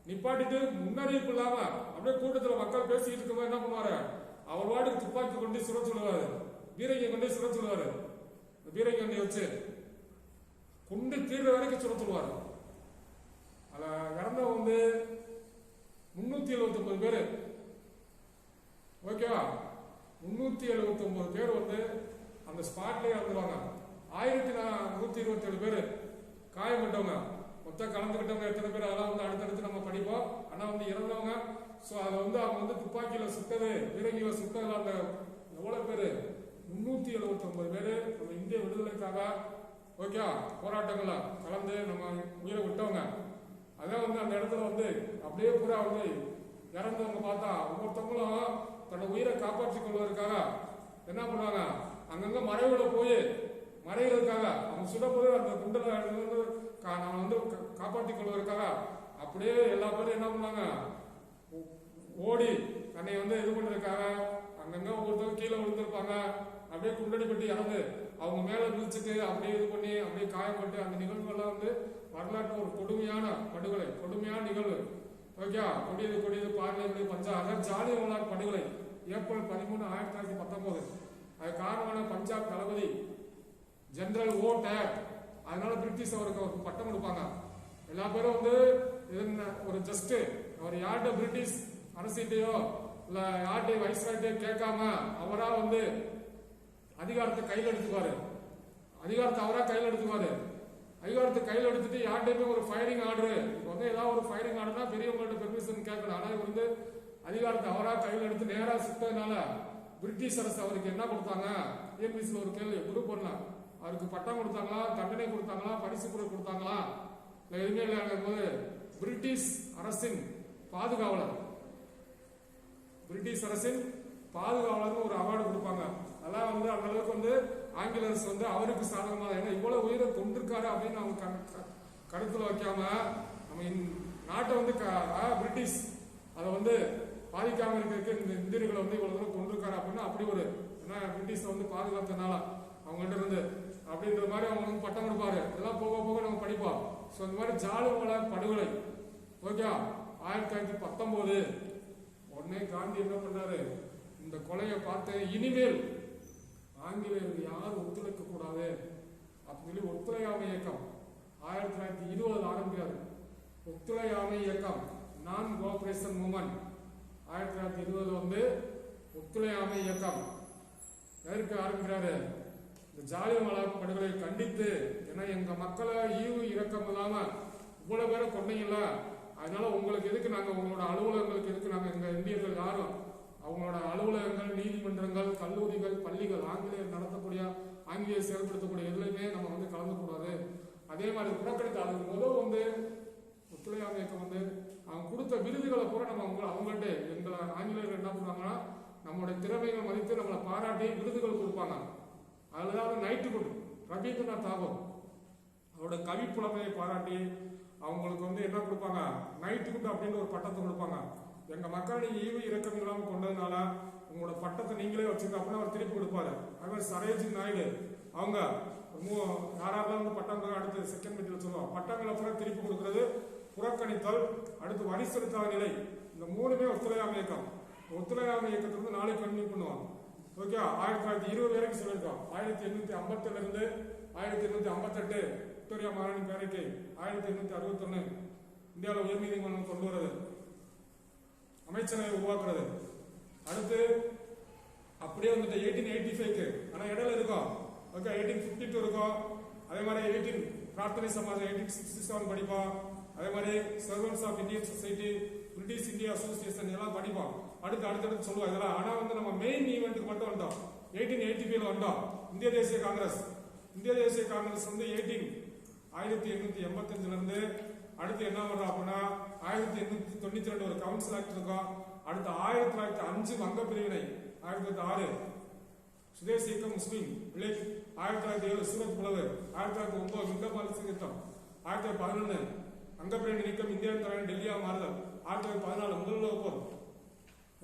நிப்பாட்டிட்டு முன்னறிவிப்பு இல்லாம அப்படியே கூட்டத்தில் மக்கள் பேசிக்கிட்டு இருக்கும்போது என்ன பண்ணுவாரு, அவர் வாட்டுக்கு துப்பாக்கி கொண்டு சுட சொல்லுவாரு, பீரங்கி கொண்டு சுட சொல்லுவாரு. பீரங்கி கொண்டு வச்சு குண்டு தீர்ற வரைக்கும் சுட சொல்லுவாரு. அதுல இறந்தவங்க வந்து 379 பேரு. ஓகேவா, 379 பேர் வந்து அந்த ஸ்பாட்லயே இறந்துருவாங்க. 1127 பேர் காயப்பட்டவங்க. மொத்தம் கலந்துக்கிட்டவங்க எத்தனை பேர் அதெல்லாம் வந்து அடுத்தடுத்து நம்ம படிப்போம். ஆனா வந்து இறந்தவங்க ஸோ அதை வந்து அவங்க வந்து துப்பாக்கியில சுட்டது, பீரங்கியில சுட்டது அந்த எவ்வளவு பேரு, 379 பேரு நம்ம இந்திய விடுதலைக்காக ஓகே போராட்டங்கள்ல கலந்து நம்ம உயிரை விட்டவங்க. அதான் வந்து அந்த இடத்துல வந்து அப்படியே பூரா வந்து இறந்தவங்க பார்த்தா ஒவ்வொருத்தவங்களும் தன்னோட உயிரை காப்பாற்றிக் கொள்வதற்காக என்ன பண்ணுவாங்க, அங்கங்க மறைவுல போய் மறைவதற்காக அவங்க சுடப்போது அந்த குண்டல நம்ம வந்து காப்பாற்றிக் கொள்வதற்காக அப்படியே எல்லா பேரும் என்ன பண்ணுவாங்க, ஓடி தன்னை வந்து இது பண்றதுக்காக அங்கங்க ஒவ்வொருத்தரும் கீழே விழுந்திருப்பாங்க. அப்படியே குண்டடிப்பட்டு இறந்து அவங்க மேல மிதிச்சுட்டு அப்படியே இது பண்ணி அப்படியே காயப்பட்டு அந்த நிகழ்வுகள்லாம் வந்து வரலாற்று ஒரு கொடுமையான படுகொலை, கொடுமையான நிகழ்வு. ஓகே, கொடியது பார்லிமெண்ட் பஞ்சாப் ஜாலியன்வாலா படுகொலை ஏப்ரல் 13, 1919. அது காரணமான பஞ்சாப் தளபதி ஜெனரல் ஓ டயர். அதனால பிரிட்டிஷ் அவருக்கு ஒரு பட்டம் கொடுப்பாங்க. எல்லா பேரும் வந்து ஒரு ஜஸ்ட் அவர் யார்கிட்ட பிரிட்டிஷ் அரசிட்டையோ இல்ல யார்கிட்டையும் வைஸ்ராய்ட்டையோ கேட்காம அவரா வந்து அதிகாரத்தை கையில் எடுத்துக்குவாரு. அதிகாரத்தை அவரா கையில் எடுத்துக்குவாரு. அதிகாரத்தை கையில் எடுத்துட்டு யார்கிட்டயுமே ஒரு ஃபயரிங் ஆர்டர், இப்போ வந்து ஏதாவது ஒரு ஃபயரிங் ஆர்டர்னா பெரியவங்கள்ட்ட பெர்மிஷன் கேட்கணும். ஆனா இவர் வந்து அதிகாரத்தை அவரா கையில் எடுத்து நேரா சுட்டதுனால பிரிட்டிஷ் அரசு அவருக்கு என்ன கொடுத்தாங்க, டிஎன்பிசியில் ஒரு கேள்வி குரூப் பண்ணலாம், அவருக்கு பட்டம் கொடுத்தாங்களா, தண்டனை கொடுத்தாங்களா, பரிசு கூட கொடுத்தாங்களா, இல்லை எதுவுமே இல்லையாங்க போது பிரிட்டிஷ் அரசின் பாதுகாவலர், பிரிட்டிஷ் அரசின் பாதுகாவலர்னு ஒரு அவார்டு கொடுப்பாங்க. அதெல்லாம் வந்து அந்த அளவுக்கு வந்து ஆங்கில அரசு வந்து அவருக்கு சாதகமாக, ஏன்னா இவ்வளவு உயிரை கொண்டிருக்காரு அப்படின்னு அவங்க கருத்துல வைக்காம நம்ம நாட்டை வந்து பிரிட்டிஷ் அதை வந்து பாதிக்காம இருக்கிறதுக்கு இந்த இந்தியர்களை வந்து இவ்வளவு தூரம் கொண்டிருக்காரு அப்படின்னா அப்படி ஒரு ஏன்னா பிரிட்டிஷ் வந்து பாதுகாத்தனால அவங்கள்ட்ட இருந்து அப்படின்ற மாதிரி அவங்க வந்து பட்டம் கொடுப்பாரு. இதெல்லாம் போக போக நம்ம படிப்போம். ஸோ இந்த மாதிரி ஜாலியன்வாலா படுகொலை ஓகே 1919 உடனே காந்தி என்ன பண்ணாரு, இந்த கொலையை பார்த்து இனிமேல் ஆங்கிலேயருக்கு யாரும் ஒத்துழைக்க கூடாது அப்படின்னு சொல்லி ஒத்துழையாமை இயக்கம் 1920 ஆரம்பிக்கிறாரு. ஒத்துழையாமை இயக்கம் நான் கோஆபரேஷன் மூவ்மெண்ட் 1920 வந்து ஒத்துழையாமை இயக்கம் எதற்கு ஆரம்பிக்கிறாரு, இந்த ஜாலியன்வாலா படுகொலை கண்டித்து, ஏன்னா எங்க மக்களை ஈவு இரக்கம் இல்லாம இவ்வளவு பேரை கொண்டீங்கல்ல, அதனால உங்களுக்கு எதுக்கு நாங்க உங்களோட அலுவலகங்களுக்கு எதுக்கு நாங்க எங்க இந்தியர்கள் யாரும் அவங்களோட அலுவலகங்கள், நீதிமன்றங்கள், கல்லூரிகள், பள்ளிகள் ஆங்கிலேயர் நடத்தக்கூடிய ஆங்கிலேயர் செயல்படுத்தக்கூடிய எதுலையுமே நம்ம வந்து கலந்து கூடாது. அதே மாதிரி புறக்கணித்த அதுக்கு முதல் வந்து ஒத்துழையாமை இயக்கம் வந்து அவங்க கொடுத்த விருதுகளை பூரா நம்ம அவங்கள்ட்ட எங்களை ஆங்கிலேயர்கள் என்ன பண்ணுவாங்கன்னா நம்மளுடைய திறமைகளை மதித்து நம்மளை பாராட்டி விருதுகள் கொடுப்பாங்க. அதுதான் நைட்டுகுட் ரவீந்திரநாத் தாகூர் அவரோட கவி புலமையை பாராட்டி அவங்களுக்கு வந்து என்ன கொடுப்பாங்க, நைட்டுகுட் அப்படின்னு ஒரு பட்டத்தை கொடுப்பாங்க. எங்க மக்கள் நீங்க ஈவு இறக்கம் இல்லாமல் கொண்டதுனால உங்களோட பட்டத்தை நீங்களே வச்சுக்க அப்படின்னு அவர் திருப்பி கொடுப்பாரு. அதே சரோஜி நாயுடு அவங்க யாராவது வந்து பட்டம் அடுத்து செகண்ட் மீட்டில் சொல்லுவாங்க. பட்டங்களை பூரா திருப்பி கொடுக்கறது, புறக்கணித்தல், அடுத்து வரி செலுத்தாத நிலை, இந்த மூணுமே ஒத்துழையாமை இயக்கம். ஒத்துழையாமை இயக்கத்தை வந்து நாளைக்கு கண்டினியூ பண்ணுவாங்க. ஓகே, 1920 வரைக்கும் சொல்லியிருக்கோம். 1857 இருந்து 1858 விக்டோரியா மகாராணி பேரைக்கு 1861 இந்தியாவில் உயர்நீதிமன்றம் கொண்டு வருது, அமைச்சரவை உருவாக்குறது. அடுத்து அப்படியே வந்துட்டு 1885க்கு ஆனா இடையில இருக்கும். ஓகே, 1852 இருக்கும். அதே மாதிரி 18 பிரார்த்தனை சமாஜம் 1867 படிப்போம். அதே மாதிரி servants of Indian society, British India association எல்லாம் படிப்போம். அடுத்தடுத்து சொல்லுவோம் இதெல்லாம். ஆனா வந்து நம்ம மெயின் ஈவெண்ட்டுக்கு மட்டும் வந்தோம். 1885 வந்தோம். இந்திய தேசிய காங்கிரஸ். இந்திய தேசிய காங்கிரஸ் வந்து 1885 இருந்து அடுத்து என்ன பண்றோம் அப்படின்னா 1892 ஒரு கவுன்சில் ஆக்ட் இருக்கும். அடுத்து 1905 வங்க பிரிவினை, 1906 சுதேசி இயக்கம் முஸ்லீம் வில்லேஜ், 1907 சூரத் புலவர், 1909 மிர்காபால் சீர்திருத்தம், 1911 வங்க பிரிவினை நீக்கம், இந்தியாவின் தலைவர் டெல்லியா மாறுதல், 1914 முதல் உலக போர்.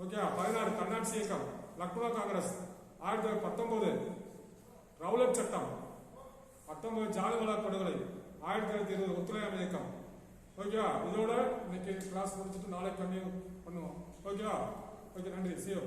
ஓகே, 16 தன்னாட்சி இயக்கம் லக்னோ காங்கிரஸ், 1919 ரவுலட் சட்டம், 19 ஜாலியன்வாலா படுகொலை, 1920 ஒத்துழையாமை இயக்கம், ஓகேவா? இதோட இன்னைக்கு கிளாஸ் முடிச்சுட்டு நாளைக்கு கண்டினியூ பண்ணுவோம். ஓகேவா? ஓகே, நன்றி. See you.